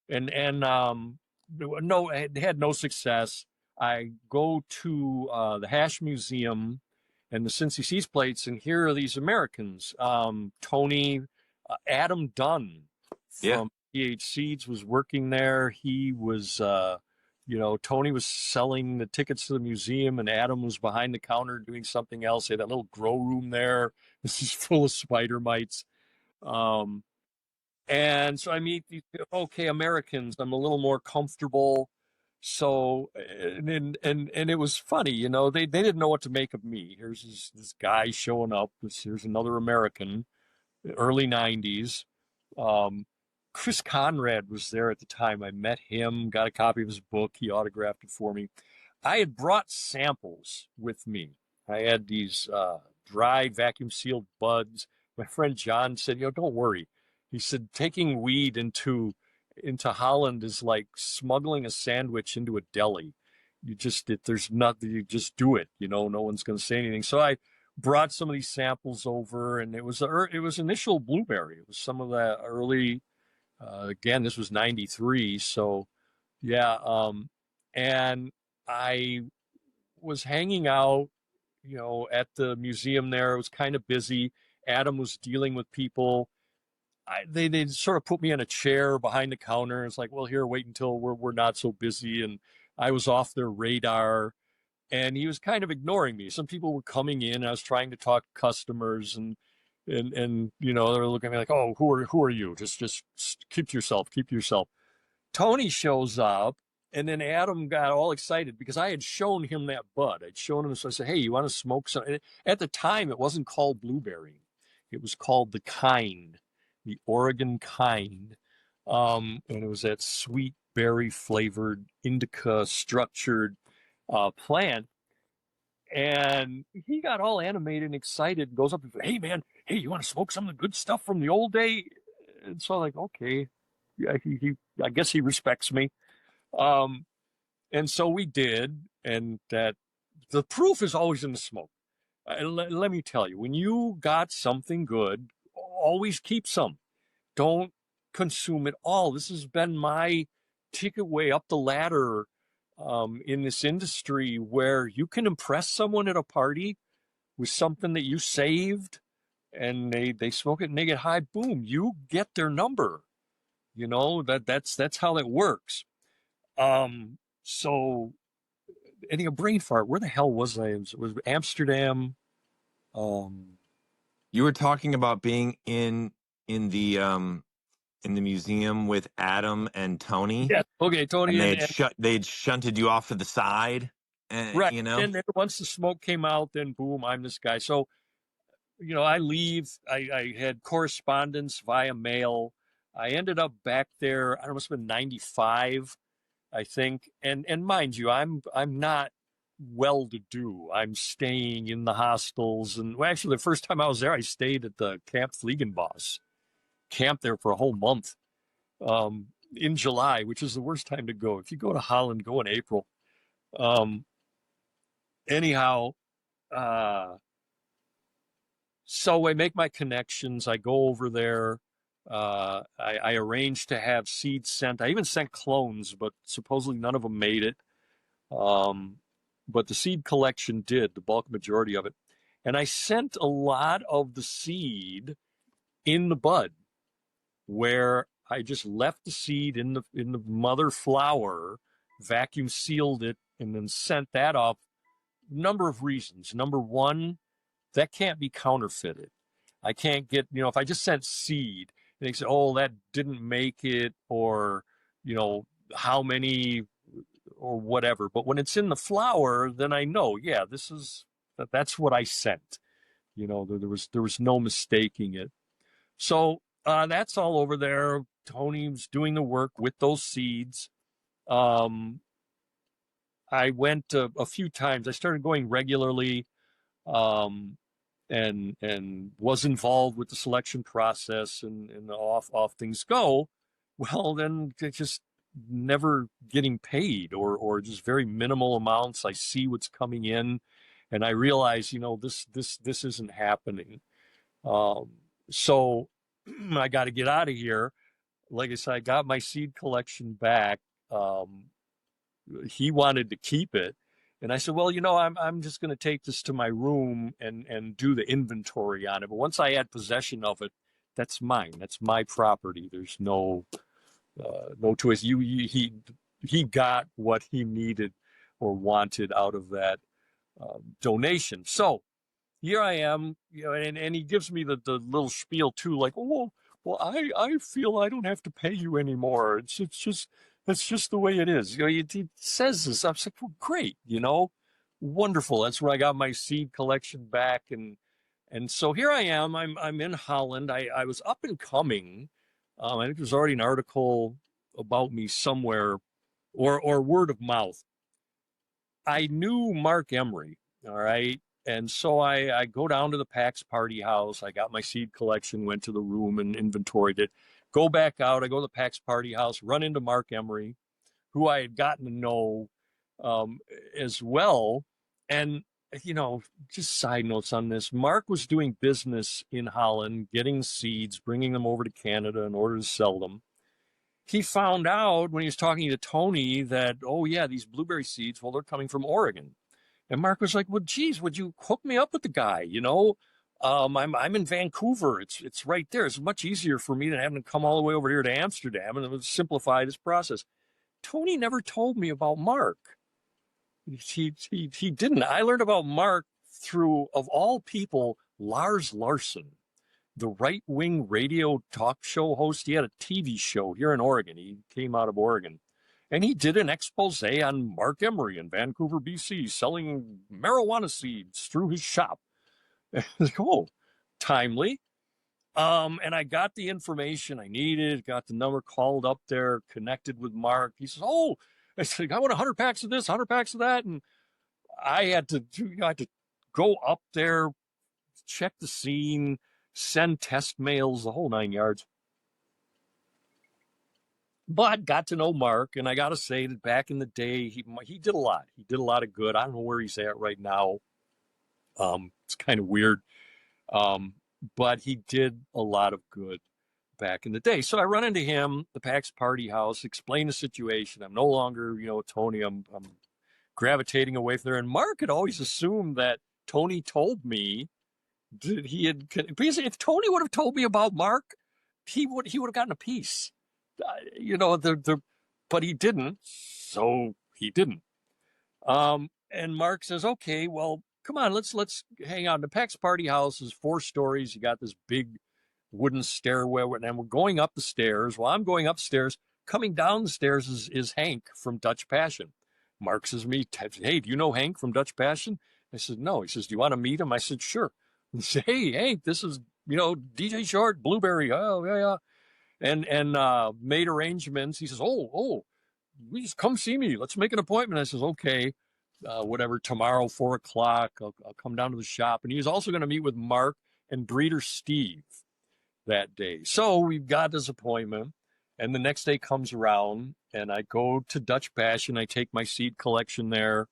And no, it had no success. I go to the Hash Museum and the Cincy Seas plates, and here are these Americans. Tony, Adam Dunn from PH Seeds was working there. He was, Tony was selling the tickets to the museum, and Adam was behind the counter doing something else. They had that little grow room there. This is full of spider mites. And so I meet these, okay, Americans. I'm a little more comfortable. So, and it was funny, they didn't know what to make of me. Here's this guy showing up. Here's another American, early '90s. Chris Conrad was there at the time. I met him, got a copy of his book. He autographed it for me. I had brought samples with me. I had these dry vacuum sealed buds. My friend John said, don't worry. He said, taking weed into Holland is like smuggling a sandwich into a deli. There's nothing, you just do it, no one's going to say anything. So I brought some of these samples over, and it was initial blueberry. It was some of the early, again, this was '93. So yeah. And I was hanging out, at the museum there. It was kind of busy. Adam was dealing with people. They sort of put me in a chair behind the counter. It's like, well, here, wait until we're not so busy. And I was off their radar, and he was kind of ignoring me. Some people were coming in. I was trying to talk to customers, and they were looking at me like, oh, who are you? Just keep to yourself. Tony shows up, and then Adam got all excited because I had shown him that bud. I'd shown him, so I said, hey, you want to smoke some? And at the time, it wasn't called blueberry. It was called the Kind. The Oregon Kind, and it was that sweet berry flavored indica structured plant. And he got all animated and excited, and goes up and says, hey man, hey, you want to smoke some of the good stuff from the old day? And so I'm like, okay, yeah, I guess he respects me. And so we did, and that the proof is always in the smoke. Let me tell you, when you got something good, always keep some. Don't consume it all. This has been my ticket way up the ladder in this industry, where you can impress someone at a party with something that you saved, and they smoke it and they get high. Boom, you get their number. You know, that's how that works. So any a brain fart. Where the hell was I? It was Amsterdam. You were talking about being in the museum with Adam and Tony, Yeah. Okay, Tony, and and they'd shunted you off to the side, and right. And then once the smoke came out, then boom, I'm this guy. So, you know, I leave. I had correspondence via mail. I ended up back there. I don't know, it must have been 95, I think. And mind you, I'm not well to do. I'm staying in the hostels, and well, actually, the first time I was there, I stayed at the Camp Fliegenboss. Camped there for a whole month. In July, which is the worst time to go. If you go to Holland, go in April. Um, anyhow, uh, so I make my connections. I go over there. I arranged to have seeds sent. I even sent clones, but supposedly none of them made it. But the seed collection did, the bulk majority of it. And I sent a lot of the seed in the bud, where I just left the seed in the mother flower, vacuum sealed it, and then sent that off. Number of reasons. Number one, that can't be counterfeited. I can't get, you know, if I just sent seed and they say, oh, that didn't make it, or, you know, how many or whatever. But when it's in the flower, then I know, yeah, that's what I sent. You know, there was no mistaking it. So that's all over there. Tony's doing the work with those seeds. I went a few times. I started going regularly, um, and was involved with the selection process, and off things go. Well, then just never getting paid, or just very minimal amounts. I see what's coming in, and I realize, you know, this isn't happening. So I got to get out of here. Like I said, I got my seed collection back. He wanted to keep it, and I said, well, you know, I'm just going to take this to my room and do the inventory on it. But once I had possession of it, that's mine. That's my property. There's no twist. He got what he needed or wanted out of that donation. So here I am, you know, and he gives me the little spiel too, like, oh, well, I feel I don't have to pay you anymore. It's just that's just the way it is. You know, he says this. I'm like, well, great, you know, wonderful. That's where I got my seed collection back, and so here I am. I'm in Holland. I was up and coming. I think there's already an article about me somewhere, or word of mouth. I knew Mark Emery, all right. And so I go down to the PAX party house. I got my seed collection, went to the room and inventoried it. Go back out. I go to the PAX party house, run into Mark Emery, who I had gotten to know as well. And, you know, just side notes on this. Mark was doing business in Holland, getting seeds, bringing them over to Canada in order to sell them. He found out when he was talking to Tony that, oh, yeah, these blueberry seeds, well, they're coming from Oregon. And Mark was like, well, geez, would you hook me up with the guy? You know, I'm in Vancouver. It's right there. It's much easier for me than having to come all the way over here to Amsterdam, and it would simplify this process. Tony never told me about Mark. He didn't. I learned about Mark through, of all people, Lars Larson, the right-wing radio talk show host. He had a TV show here in Oregon. He came out of Oregon. And he did an expose on Mark Emery in Vancouver, BC, selling marijuana seeds through his shop. Oh, timely. And I got the information I needed, got the number, called up there, connected with Mark. He says, oh, I said, I want 100 packs of this, 100 packs of that. And I had to go up there, check the scene, send test mails, the whole 9 yards. But got to know Mark, and I got to say that back in the day, he did a lot. He did a lot of good. I don't know where he's at right now. It's kind of weird. But he did a lot of good back in the day. So I run into him, the PAX party house, explain the situation. I'm no longer, you know, Tony. I'm gravitating away from there. And Mark had always assumed that Tony told me that he had, because if Tony would have told me about Mark, he would have gotten a piece. but he didn't, so he didn't. And Mark says, okay, well, come on, let's hang out. The Pax Party House is 4 stories. You got this big wooden stairway, and we're going up the stairs. While I'm going upstairs, coming down the stairs is Hank from Dutch Passion. Mark says to me, hey, do you know Hank from Dutch Passion? I said, no. He says, do you want to meet him? I said, sure. He said, hey, Hank, this is, DJ Short, Blueberry. Oh, yeah. And made arrangements. He says, oh, we just come see me. Let's make an appointment. I says, okay, whatever, tomorrow, 4 o'clock, I'll come down to the shop. And he was also going to meet with Mark and Breeder Steve that day. So we've got this appointment. And the next day comes around and I go to Dutch Passion. I take my seed collection there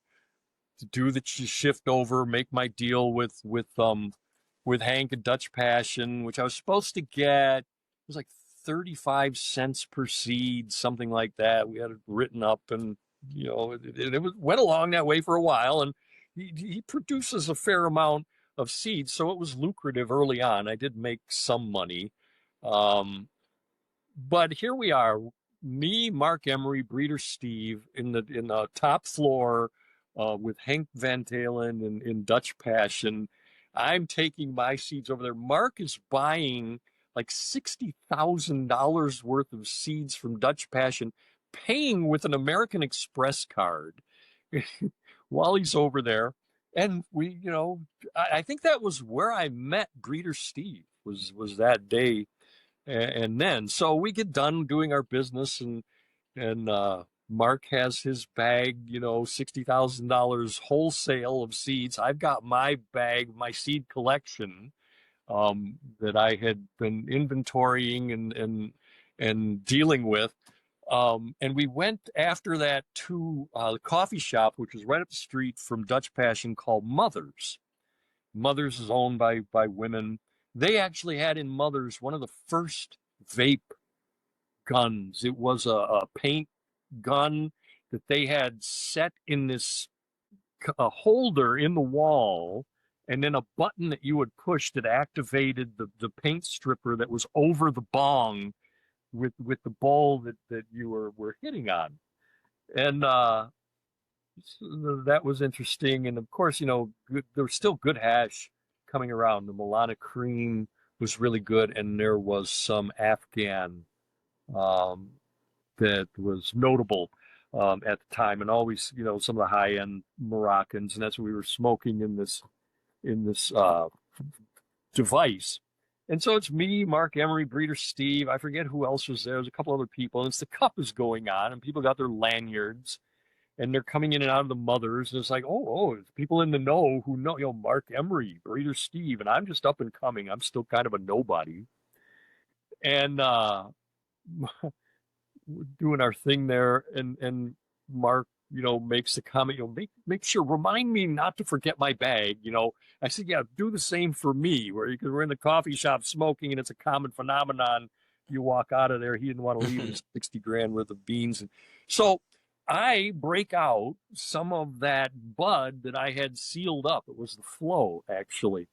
to do the shift over, make my deal with Hank and Dutch Passion, which I was supposed to get. It was like 35 cents per seed, something like that. We had it written up, and went along that way for a while. And he produces a fair amount of seeds, so it was lucrative early on. I did make some money. But here we are, me, Mark Emery, Breeder Steve, in the top floor with Hank Van Talen in Dutch Passion. I'm taking my seeds over there. Mark is buying like $60,000 worth of seeds from Dutch Passion, paying with an American Express card while he's over there. And we, I think that was where I met Breeder Steve, was that day. And then, so we get done doing our business, and Mark has his bag, $60,000 wholesale of seeds. I've got my bag, my seed collection, that I had been inventorying and dealing with. And we went after that to the coffee shop, which was right up the street from Dutch Passion, called Mother's. Mother's is owned by women. They actually had in Mother's one of the first vape guns. It was a paint gun that they had set in this holder in the wall, and then a button that you would push that activated the paint stripper that was over the bong with the ball that you were hitting on. And so that was interesting. And of course, there was still good hash coming around. The Milana cream was really good, and there was some Afghan that was notable at the time, and always, some of the high-end Moroccans, and that's what we were smoking in this device. And so it's me, Mark Emery, Breeder Steve. I forget who else was there. There's a couple other people, and it's the cup is going on, and people got their lanyards, and they're coming in and out of the Mothers. And it's like, it's people in the know who know, Mark Emery, Breeder Steve, and I'm just up and coming. I'm still kind of a nobody. And we're doing our thing there, and Mark, makes the comment, make sure, remind me not to forget my bag. I said, yeah, do the same for me, because we're in the coffee shop smoking, and it's a common phenomenon. You walk out of there, he didn't want to leave his 60 grand worth of beans. And so I break out some of that bud that I had sealed up. It was the flow, actually.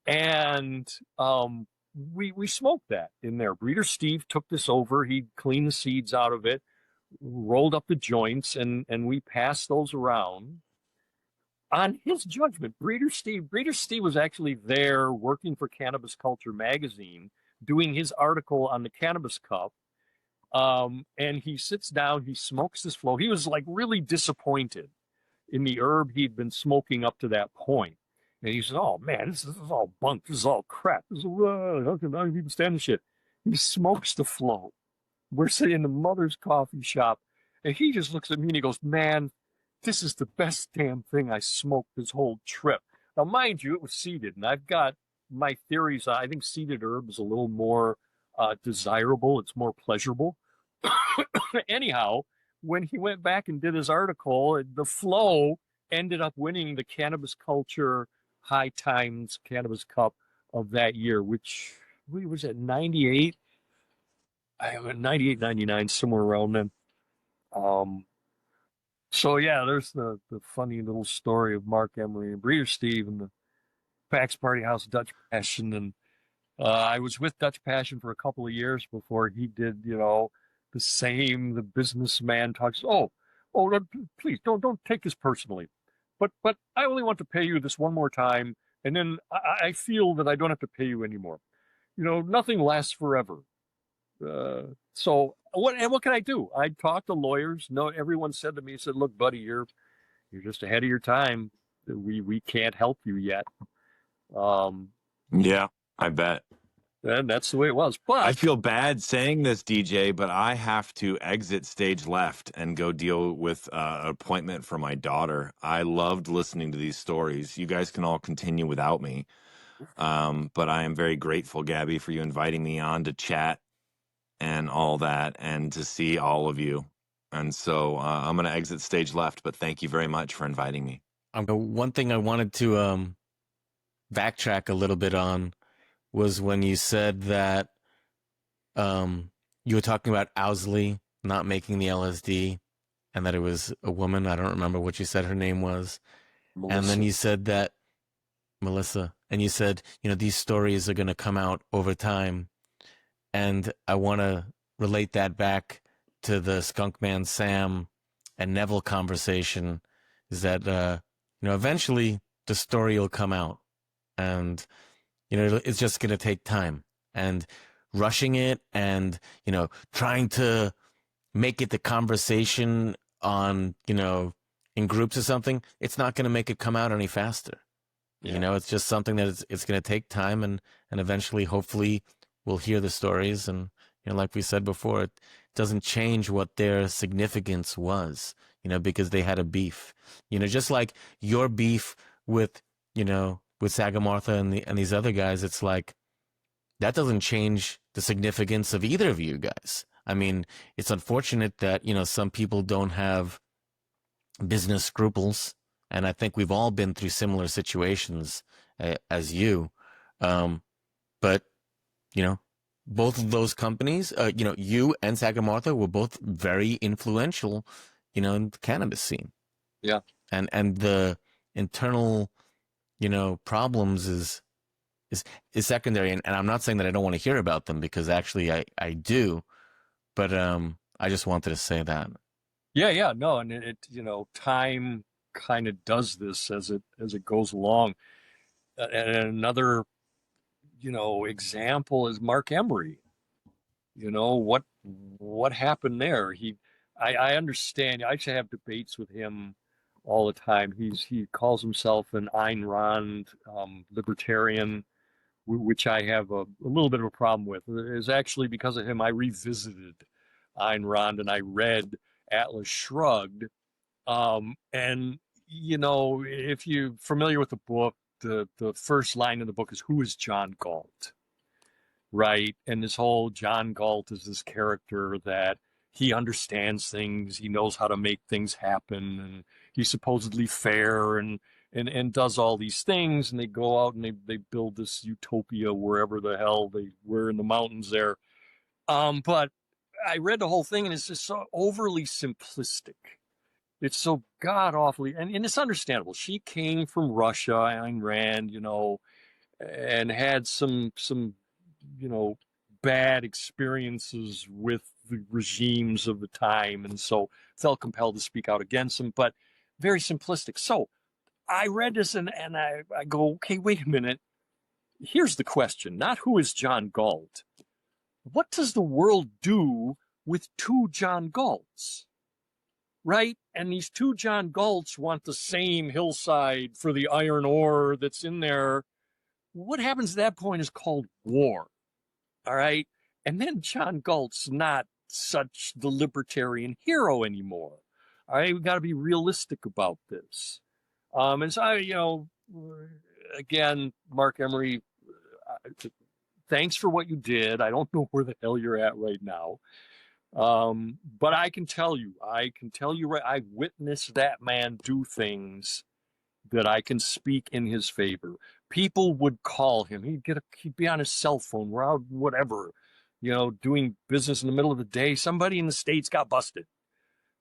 And we smoked that in there. Breeder Steve took this over. He cleaned the seeds out of it, rolled up the joints, and we passed those around. On his judgment, Breeder Steve was actually there working for Cannabis Culture magazine, doing his article on the Cannabis Cup. And he sits down, he smokes this flow. He was like really disappointed in the herb he'd been smoking up to that point. And he said, oh man, this is all bunk. This is all crap. This is, how can I even stand this shit? He smokes the flow. We're sitting in the Mother's coffee shop, and he just looks at me and he goes, man, this is the best damn thing I smoked this whole trip. Now, mind you, it was seeded, and I've got my theories. I think seeded herb is a little more desirable. It's more pleasurable. Anyhow, when he went back and did his article, the flow ended up winning the Cannabis Culture High Times Cannabis Cup of that year, which was at 98. 98, 99, somewhere around then. So yeah, there's the funny little story of Mark Emery and Breeder Steve and the Pax Party House Dutch Passion. And I was with Dutch Passion for a couple of years before he did, the same. The businessman talks, oh, please don't take this personally, but I only want to pay you this one more time, and then I feel that I don't have to pay you anymore. Nothing lasts forever. So what can I do? I talked to lawyers. No, everyone said to me, said, look, buddy, you're just ahead of your time. We can't help you yet. Yeah, I bet. And that's the way it was. But I feel bad saying this, DJ, but I have to exit stage left and go deal with an appointment for my daughter. I loved listening to these stories. You guys can all continue without me. But I am very grateful, Gaby, for you inviting me on to chat and all that and to see all of you. And so I'm going to exit stage left, but thank you very much for inviting me. One thing I wanted to backtrack a little bit on was when you said that you were talking about Owsley not making the LSD and that it was a woman. I don't remember what you said her name was. Melissa. And then you said that Melissa, and you said, these stories are going to come out over time. And I want to relate that back to the Skunkman Sam and Neville conversation, is that, eventually the story will come out, and, it's just going to take time, and rushing it and, trying to make it the conversation on, in groups or something, it's not going to make it come out any faster. Yeah. It's just something that it's going to take time, and eventually, hopefully, we'll hear the stories. And, like we said before, it doesn't change what their significance was, because they had a beef, just like your beef with, with Sagamartha and these other guys. It's like, that doesn't change the significance of either of you guys. I mean, it's unfortunate that, some people don't have business scruples. And I think we've all been through similar situations as you. But, both of those companies, you and Sagamartha were both very influential, in the cannabis scene. Yeah. And the internal, problems is secondary. And I'm not saying that I don't want to hear about them, because actually I do. But I just wanted to say that. Yeah. No, and it time kind of does this as it goes along. And another example is Mark Emery. What happened there? I understand. I actually have debates with him all the time. He calls himself an Ayn Rand libertarian, which I have a little bit of a problem with. It's actually because of him I revisited Ayn Rand and I read Atlas Shrugged. And if you're familiar with the book, the first line in the book is, "Who is John Galt?" Right? And this whole John Galt is this character that he understands things, he knows how to make things happen, and he's supposedly fair and does all these things, and they go out and they build this utopia wherever the hell they were in the mountains there. But I read the whole thing, and it's just so overly simplistic. It's so god awfully, and it's understandable. She came from Russia, Ayn Rand, and had some bad experiences with the regimes of the time, and so felt compelled to speak out against them, but very simplistic. So I read this and I go, okay, wait a minute. Here's the question, not who is John Galt. What does the world do with two John Galts? Right? And these two John Galts want the same hillside for the iron ore that's in there. What happens at that point is called war. All right? And then John Galt's not such the libertarian hero anymore. All right? We've got to be realistic about this. And so, again, Mark Emery, thanks for what you did. I don't know where the hell you're at right now. But I can tell you, right, I witnessed that man do things that I can speak in his favor. People would call him. He'd be on his cell phone. We're out, whatever, doing business in the middle of the day. Somebody in the States got busted,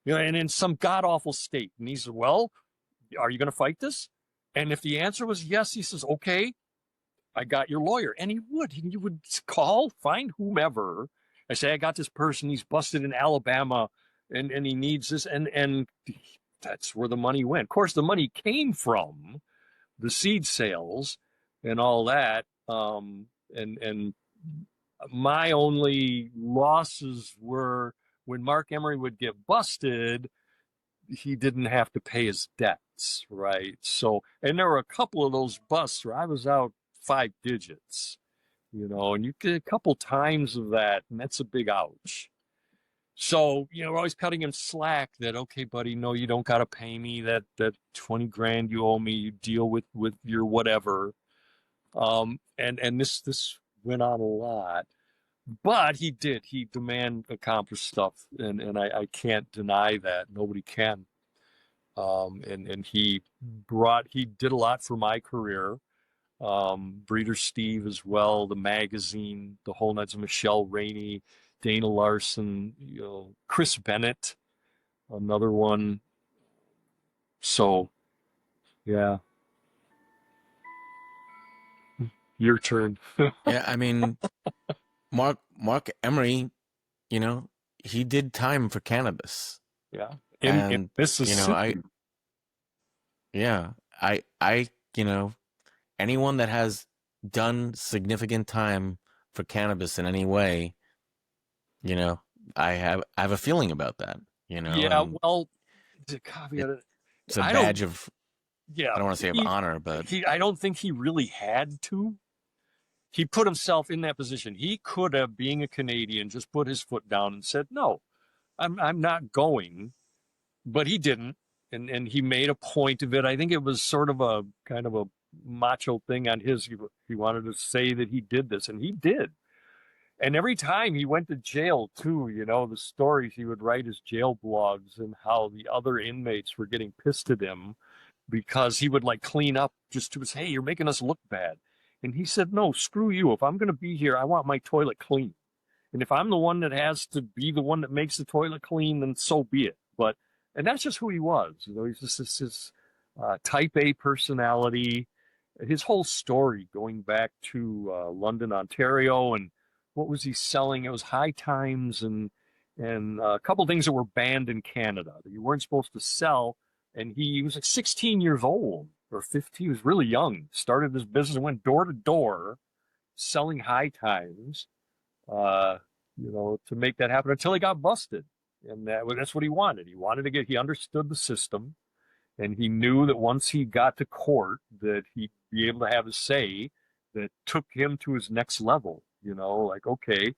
and in some god awful state. And he said, well, are you going to fight this? And if the answer was yes, he says, okay, I got your lawyer. And he would call, find whomever, I say, I got this person, he's busted in Alabama, and he needs this, and that's where the money went. Of course, the money came from the seed sales and all that. And my only losses were when Mark Emery would get busted, he didn't have to pay his debts, right? So, and there were a couple of those busts where I was out 5 digits, and you get a couple times of that, and that's a big ouch. So, we're always cutting him slack that, okay, buddy, no, you don't got to pay me that 20 grand you owe me. You deal with your whatever. And this went on a lot, but he demand accomplished stuff. And I can't deny that. Nobody can. And he did a lot for my career. Breeder Steve as well, the magazine, the whole nuts of Michelle Rainey, Dana Larson, Chris Bennett, another one. So, yeah. Your turn. Yeah, I mean, Mark Emery, he did time for cannabis. Yeah. In Mississippi. Anyone that has done significant time for cannabis in any way, I have a feeling about that, Yeah, well, the caveat, it's a badge of, yeah, I don't want to say of honor, but I don't think he really had to. He put himself in that position. He could have, being a Canadian, just put his foot down and said, no, I'm not going, but he didn't. And he made a point of it. I think it was sort of a kind of a macho thing on his. He wanted to say that he did this, and he did. And every time he went to jail, too, the stories he would write his jail blogs and how the other inmates were getting pissed at him because he would clean up just to say, hey, you're making us look bad. And he said, no, screw you. If I'm going to be here, I want my toilet clean. And if I'm the one that has to be the one that makes the toilet clean, then so be it. And that's just who he was. He's just this type A personality. His whole story going back to London, Ontario, and what was he selling? It was High Times and a couple things that were banned in Canada that you weren't supposed to sell. And he was 16 years old or 15. He was really young. Started this business and went door to door selling High Times, to make that happen until he got busted. And that's what he wanted. He understood the system, and he knew that once he got to court that he'd be able to have a say that took him to his next level. Okay.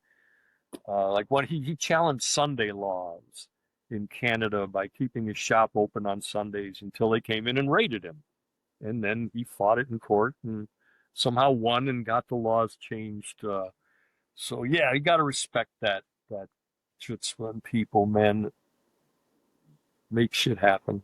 When he challenged Sunday laws in Canada by keeping his shop open on Sundays until they came in and raided him. And then he fought it in court and somehow won and got the laws changed. So yeah, you got to respect that shit's when people, man, make shit happen.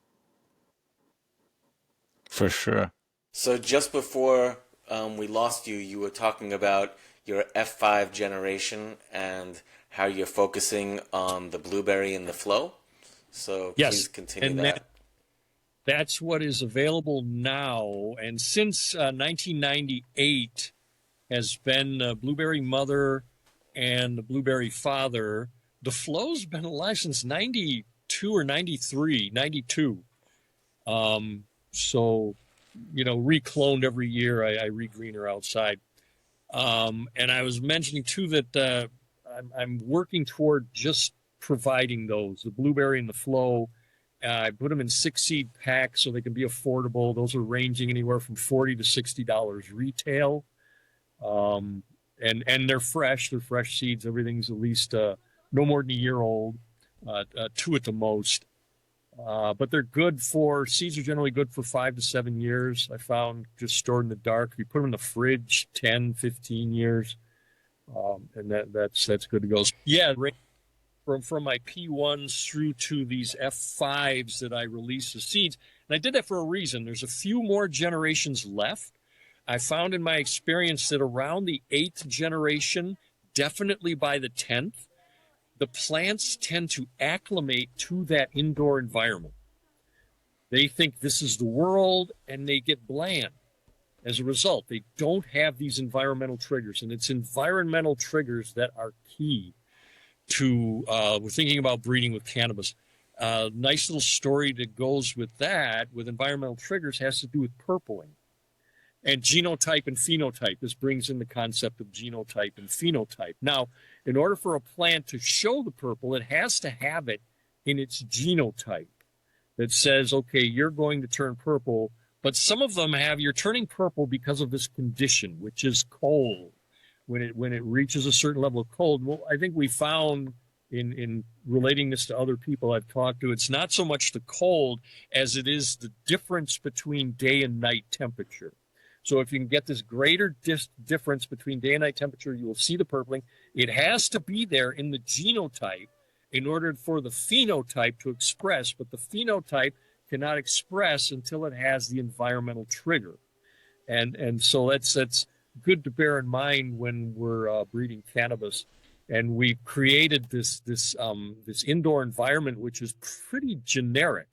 for sure. So just before we lost you, you were talking about your F5 generation and how you're focusing on the blueberry and the flow. So Yes, please continue and that. that's what is available now. And since 1998 has been Blueberry Mother and the Blueberry Father. The flow's been alive since 92 or 93, 92. So, recloned every year. I regreen her outside. And I was mentioning, too, that I'm working toward just providing those, the blueberry and the flow. I put them in 6-seed packs so they can be affordable. Those are ranging anywhere from $40 to $60 retail. And they're fresh. They're fresh seeds. Everything's at least no more than a year old, 2 at the most. But they're good seeds are generally good for 5 to 7 years. I found just stored in the dark. You put them in the fridge, 10, 15 years. And that's good to go. Yeah, from my P1s through to these F5s that I release as seeds. And I did that for a reason. There's a few more generations left. I found in my experience that around the 8th generation, definitely by the 10th, the plants tend to acclimate to that indoor environment. They think this is the world, and they get bland. As a result, they don't have these environmental triggers, and it's environmental triggers that are key. we're thinking about breeding with cannabis. Nice little story that goes with that, with environmental triggers, has to do with purpling and genotype and phenotype. This brings in the concept of genotype and phenotype. Now, in order for a plant to show the purple, it has to have it in its genotype that says, okay, you're going to turn purple. But some of them have, you're turning purple because of this condition, which is cold. When it reaches a certain level of cold, well, I think we found in relating this to other people I've talked to, it's not so much the cold as it is the difference between day and night temperature. So if you can get this greater difference between day and night temperature, you will see the purpling. It has to be there in the genotype in order for the phenotype to express, but the phenotype cannot express until it has the environmental trigger. And so that's good to bear in mind when we're breeding cannabis. And we've created this indoor environment, which is pretty generic,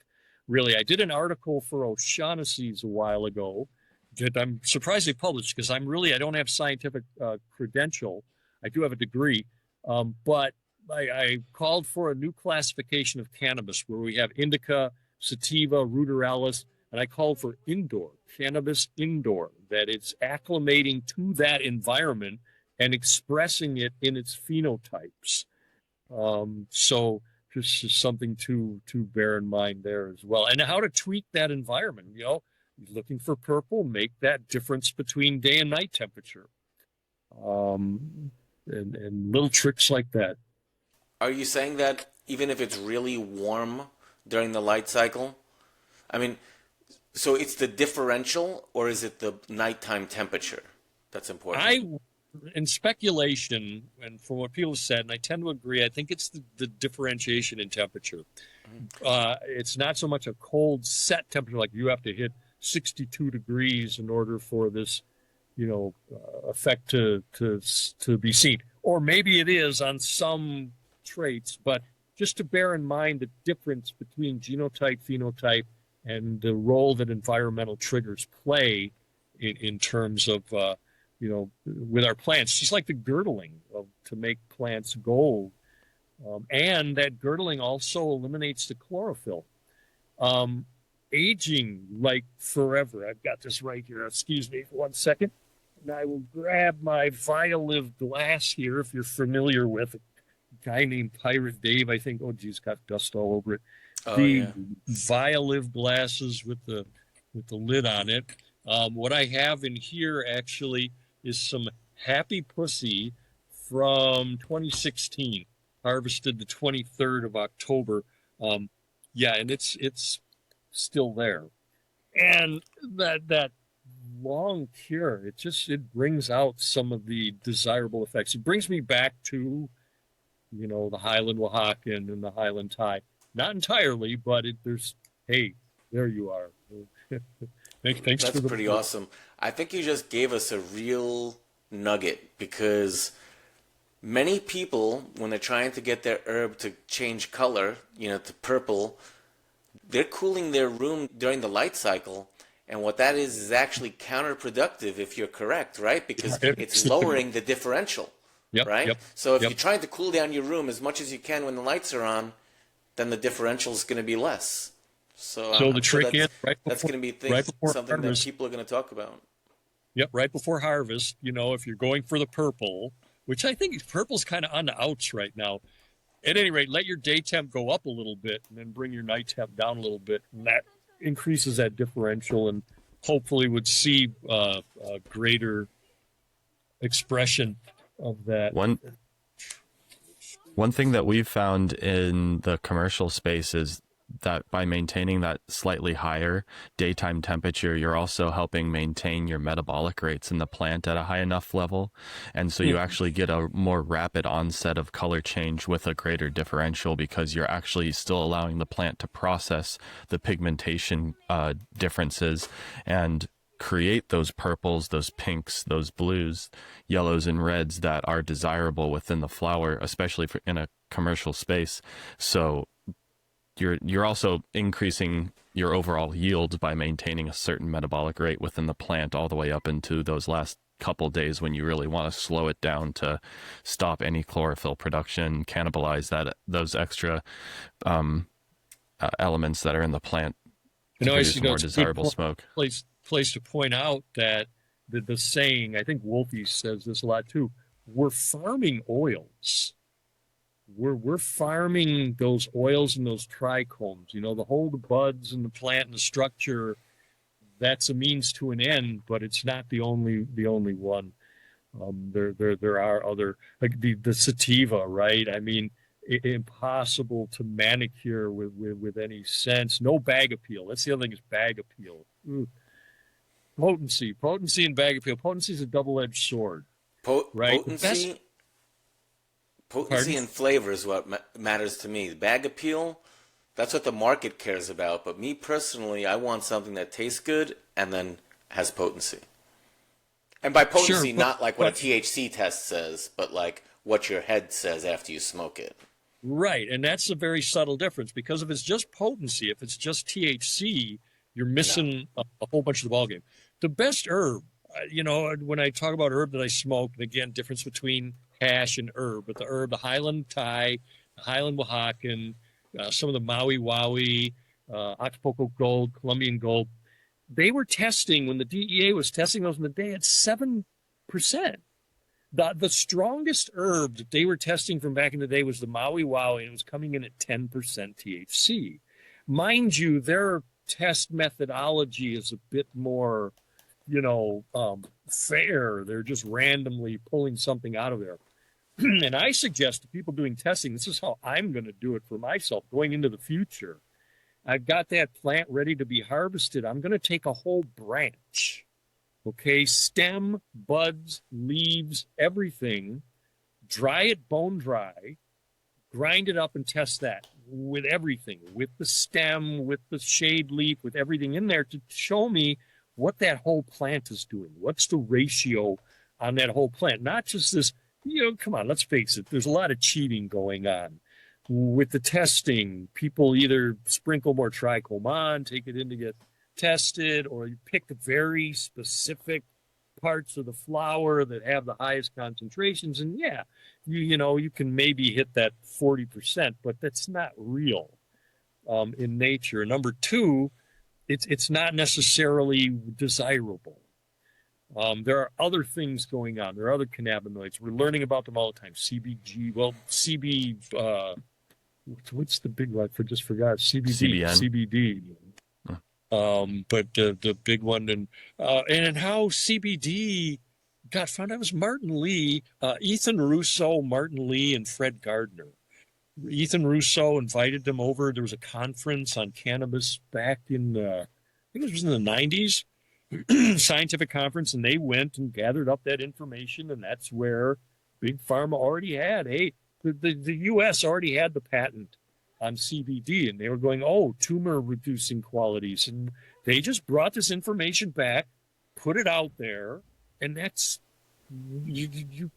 really. I did an article for O'Shaughnessy's a while ago that I'm surprised they published, because I don't have scientific credential. I do have a degree, but I called for a new classification of cannabis where we have indica, sativa, ruderalis, and I called for indoor, cannabis indoor, that it's acclimating to that environment and expressing it in its phenotypes. So just something to bear in mind there as well. And how to tweak that environment, looking for purple, make that difference between day and night temperature. And little tricks like that. Are you saying that even if it's really warm during the light cycle? I mean, so it's the differential, or is it the nighttime temperature that's important? In speculation, and from what people have said, and I tend to agree, I think it's the differentiation in temperature. It's not so much a cold set temperature, like you have to hit 62 degrees in order for this, effect to be seen. Or maybe it is on some traits, but just to bear in mind the difference between genotype, phenotype, and the role that environmental triggers play in terms of, with our plants, just like the girdling to make plants gold. And that girdling also eliminates the chlorophyll. Aging like forever. I've got this right here. Excuse me for 1 second. And I will grab my Violive glass here, if you're familiar with a guy named Pirate Dave, I think. Oh, geez, got dust all over it. Violive glasses with the lid on it. What I have in here actually is some Happy Pussy from 2016, harvested the 23rd of October. And it's still there. And that long cure, it brings out some of the desirable effects. It brings me back to, the Highland Oaxacan and the Highland Thai. Not entirely, but there you are. Thanks. That's pretty awesome. I think you just gave us a real nugget, because many people, when they're trying to get their herb to change color, to purple, they're cooling their room during the light cycle. And what that is actually counterproductive if you're correct, right? Because it's lowering the differential, right? So if you're trying to cool down your room as much as you can when the lights are on, then the differential is going to be less. So the trick is that's going to be something that people are going to talk about. Yep, right before harvest, if you're going for the purple, which I think purple's kind of on the outs right now. At any rate, let your day temp go up a little bit and then bring your night temp down a little bit. And that increases that differential and hopefully would see a greater expression of that. One thing that we've found in the commercial space is that by maintaining that slightly higher daytime temperature, you're also helping maintain your metabolic rates in the plant at a high enough level. And so you actually get a more rapid onset of color change with a greater differential, because you're actually still allowing the plant to process the pigmentation differences and create those purples, those pinks, those blues, yellows, and reds that are desirable within the flower, especially in a commercial space. So you're also increasing your overall yield by maintaining a certain metabolic rate within the plant all the way up into those last couple days when you really want to slow it down to stop any chlorophyll production, cannibalize those extra elements that are in the plant to produce more desirable smoke. Place to point out that the saying, I think Wolfe says this a lot too, we're farming oils. We're farming those oils and those trichomes, the whole the buds and the plant and the structure. That's a means to an end, but it's not the only one. There are other, like the sativa, right? I mean, impossible to manicure with any sense. No bag appeal. That's the other thing, is bag appeal. Potency and bag appeal. Potency is a double-edged sword, right? Potency and flavor is what matters to me. Bag appeal, that's what the market cares about. But me personally, I want something that tastes good and then has potency. And by potency, not like what a THC test says, but like what your head says after you smoke it. Right, and that's a very subtle difference, because if it's just potency, if it's just THC, you're missing a whole bunch of the ballgame. The best herb, when I talk about herb that I smoke, and again, difference between hash and herb, but the Highland Thai, the Highland Oaxacan, some of the Maui Wowie, Acapulco Gold, Colombian Gold, they were testing, when the DEA was testing those in the day, at 7%. The strongest herb that they were testing from back in the day was the Maui Wowie, and it was coming in at 10% THC. Mind you, their test methodology is a bit more, fair. They're just randomly pulling something out of there. And I suggest to people doing testing, this is how I'm going to do it for myself going into the future. I've got that plant ready to be harvested. I'm going to take a whole branch, okay, stem, buds, leaves, everything, dry it bone dry, grind it up and test that with everything, with the stem, with the shade leaf, with everything in there, to show me what that whole plant is doing. What's the ratio on that whole plant? Not just this, come on, let's face it, there's a lot of cheating going on. With the testing, people either sprinkle more trichome on, take it in to get tested, or you pick the very specific parts of the flower that have the highest concentrations, and you can maybe hit that 40%, but that's not real in nature. Number two, it's not necessarily desirable. There are other things going on. There are other cannabinoids. We're learning about them all the time. What's the big one? Just forgot. CBD. But the big one, and how CBD got found out was Martin Lee, Ethan Russo, Martin Lee, and Fred Gardner. Ethan Russo invited them over. There was a conference on cannabis back in, I think it was in the 90s, scientific conference, and they went and gathered up that information, and that's where Big Pharma already had, the U.S. already had the patent on CBD, and they were going, tumor-reducing qualities, and they just brought this information back, put it out there, and that's, you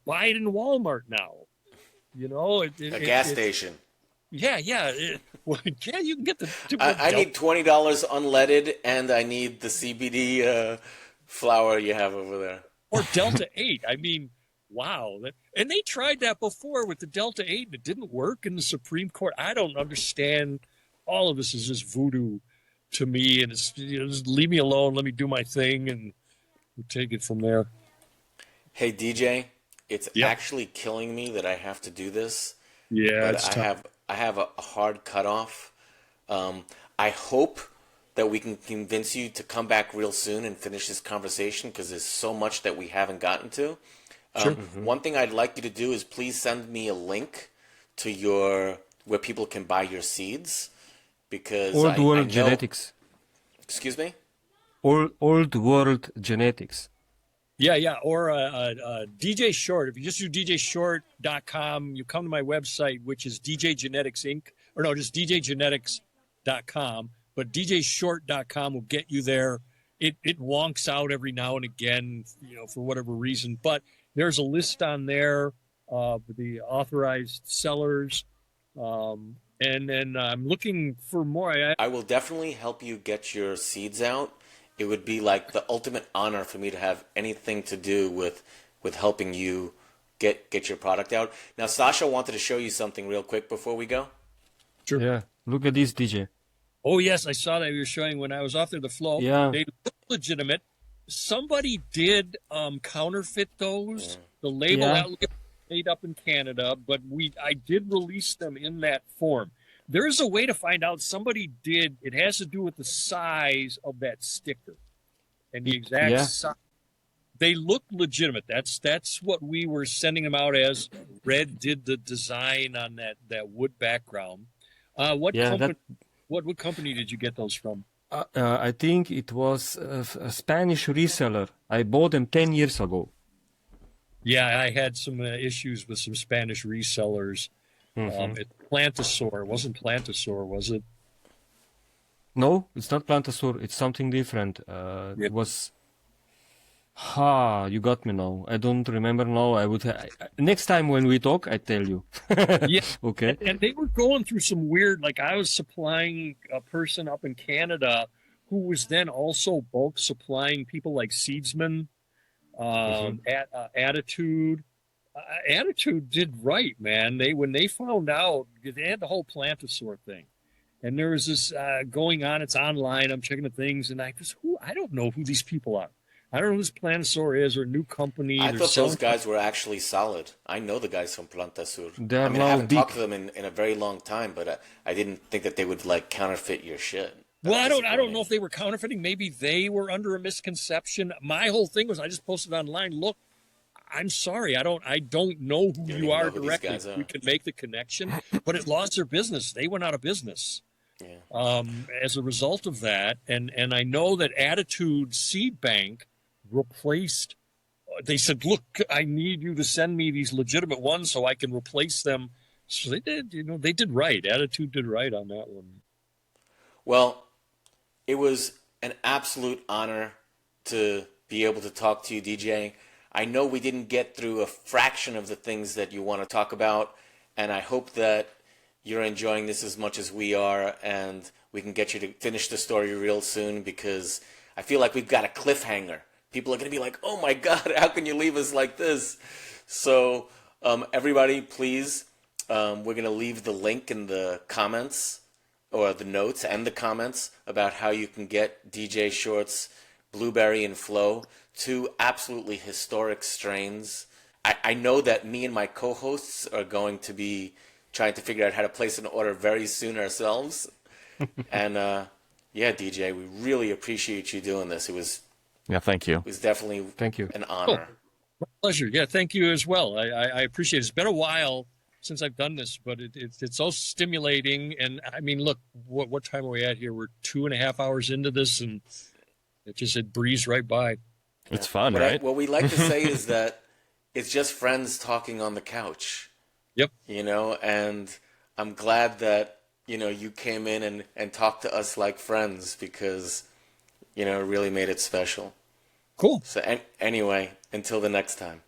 buy it in Walmart now. A gas station. Yeah. You can get the. I need $20 unleaded, and I need the CBD flower you have over there. Or Delta 8. I mean, wow. And they tried that before with the Delta 8, and it didn't work in the Supreme Court. I don't understand. All of this is just voodoo to me, and it's just leave me alone. Let me do my thing, and we'll take it from there. Hey, DJ. It's actually killing me that I have to do this. Yeah, but I have a hard cutoff. I hope that we can convince you to come back real soon and finish this conversation, because there's so much that we haven't gotten to. Sure. One thing I'd like you to do is please send me a link to where people can buy your seeds, because Old World Genetics. Excuse me? Old World Genetics. Yeah, or DJ Short. If you just do djshort.com, you come to my website, which is DJ Genetics Inc. Or no, just djgenetics.com. But djshort.com will get you there. It wonks out every now and again, for whatever reason. But there's a list on there of the authorized sellers. And then I'm looking for more. I will definitely help you get your seeds out. it would be like the ultimate honor for me to have anything to do with helping you get your product out. Now, Sasha wanted to show you something real quick before we go. Sure. Yeah, look at this, DJ. Oh, yes, I saw that you were showing when I was off there, the flow. Yeah. They look legitimate. Somebody did counterfeit those. The label Yeah. that was made up in Canada, but I did release them in that form. There is a way to find out somebody did. It has to do with the size of that sticker and the exact Yeah. size. They look legitimate. That's what we were sending them out as. Red did the design on that wood background. What company did you get those from? I think it was a Spanish reseller. I bought them 10 years ago. Yeah, I had some issues with some Spanish resellers. It's Plantosaur. It wasn't Plantosaur, was it? No, it's not Plantosaur. It's something different. It was... you got me now. I don't remember now. Next time when we talk, I tell you. Yeah. Okay. And they were going through some weird, like I was supplying a person up in Canada who was then also bulk supplying people like Seedsman, Attitude. Attitude did right, man. When they found out, they had the whole Plantosaur thing. And there was this going on. It's online. I'm checking the things, and I don't know who these people are. I don't know who this Plantosaur is or a new company. I thought those guys were actually solid. I know the guys from Plantasur. They're I mean, now I haven't big. talked to them in a very long time, but I didn't think that they would like counterfeit your shit. Well, I don't know if they were counterfeiting. Maybe they were under a misconception. My whole thing was I just posted online. Look, I'm sorry, I don't know who you are directly. We can make the connection, but it lost their business. They went out of business. Yeah. As a result of that, and I know that Attitude Seed Bank replaced. They said, "Look, I need you to send me these legitimate ones so I can replace them." So they did. They did right. Attitude did right on that one. Well, it was an absolute honor to be able to talk to you, DJ. I know we didn't get through a fraction of the things that you want to talk about, and I hope that you're enjoying this as much as we are, and we can get you to finish the story real soon, because I feel like we've got a cliffhanger. People are going to be like, oh my God, how can you leave us like this? So everybody, please, we're going to leave the link in the comments, or the notes and the comments, about how you can get DJ Short's Blueberry and Flow, two absolutely historic strains. I know that me and my co-hosts are going to be trying to figure out how to place an order very soon ourselves. And yeah, DJ, we really appreciate you doing this. Thank you. It was definitely an honor. My pleasure. Yeah, thank you as well. I appreciate it. It's been a while since I've done this, but it's so stimulating. And I mean, look, what time are we at here? We're 2.5 hours into this, and it breezed right by. It's fun, right? What we like to say is that it's just friends talking on the couch. Yep. And I'm glad that, you came in and talked to us like friends, because, it really made it special. Cool. So anyway, until the next time.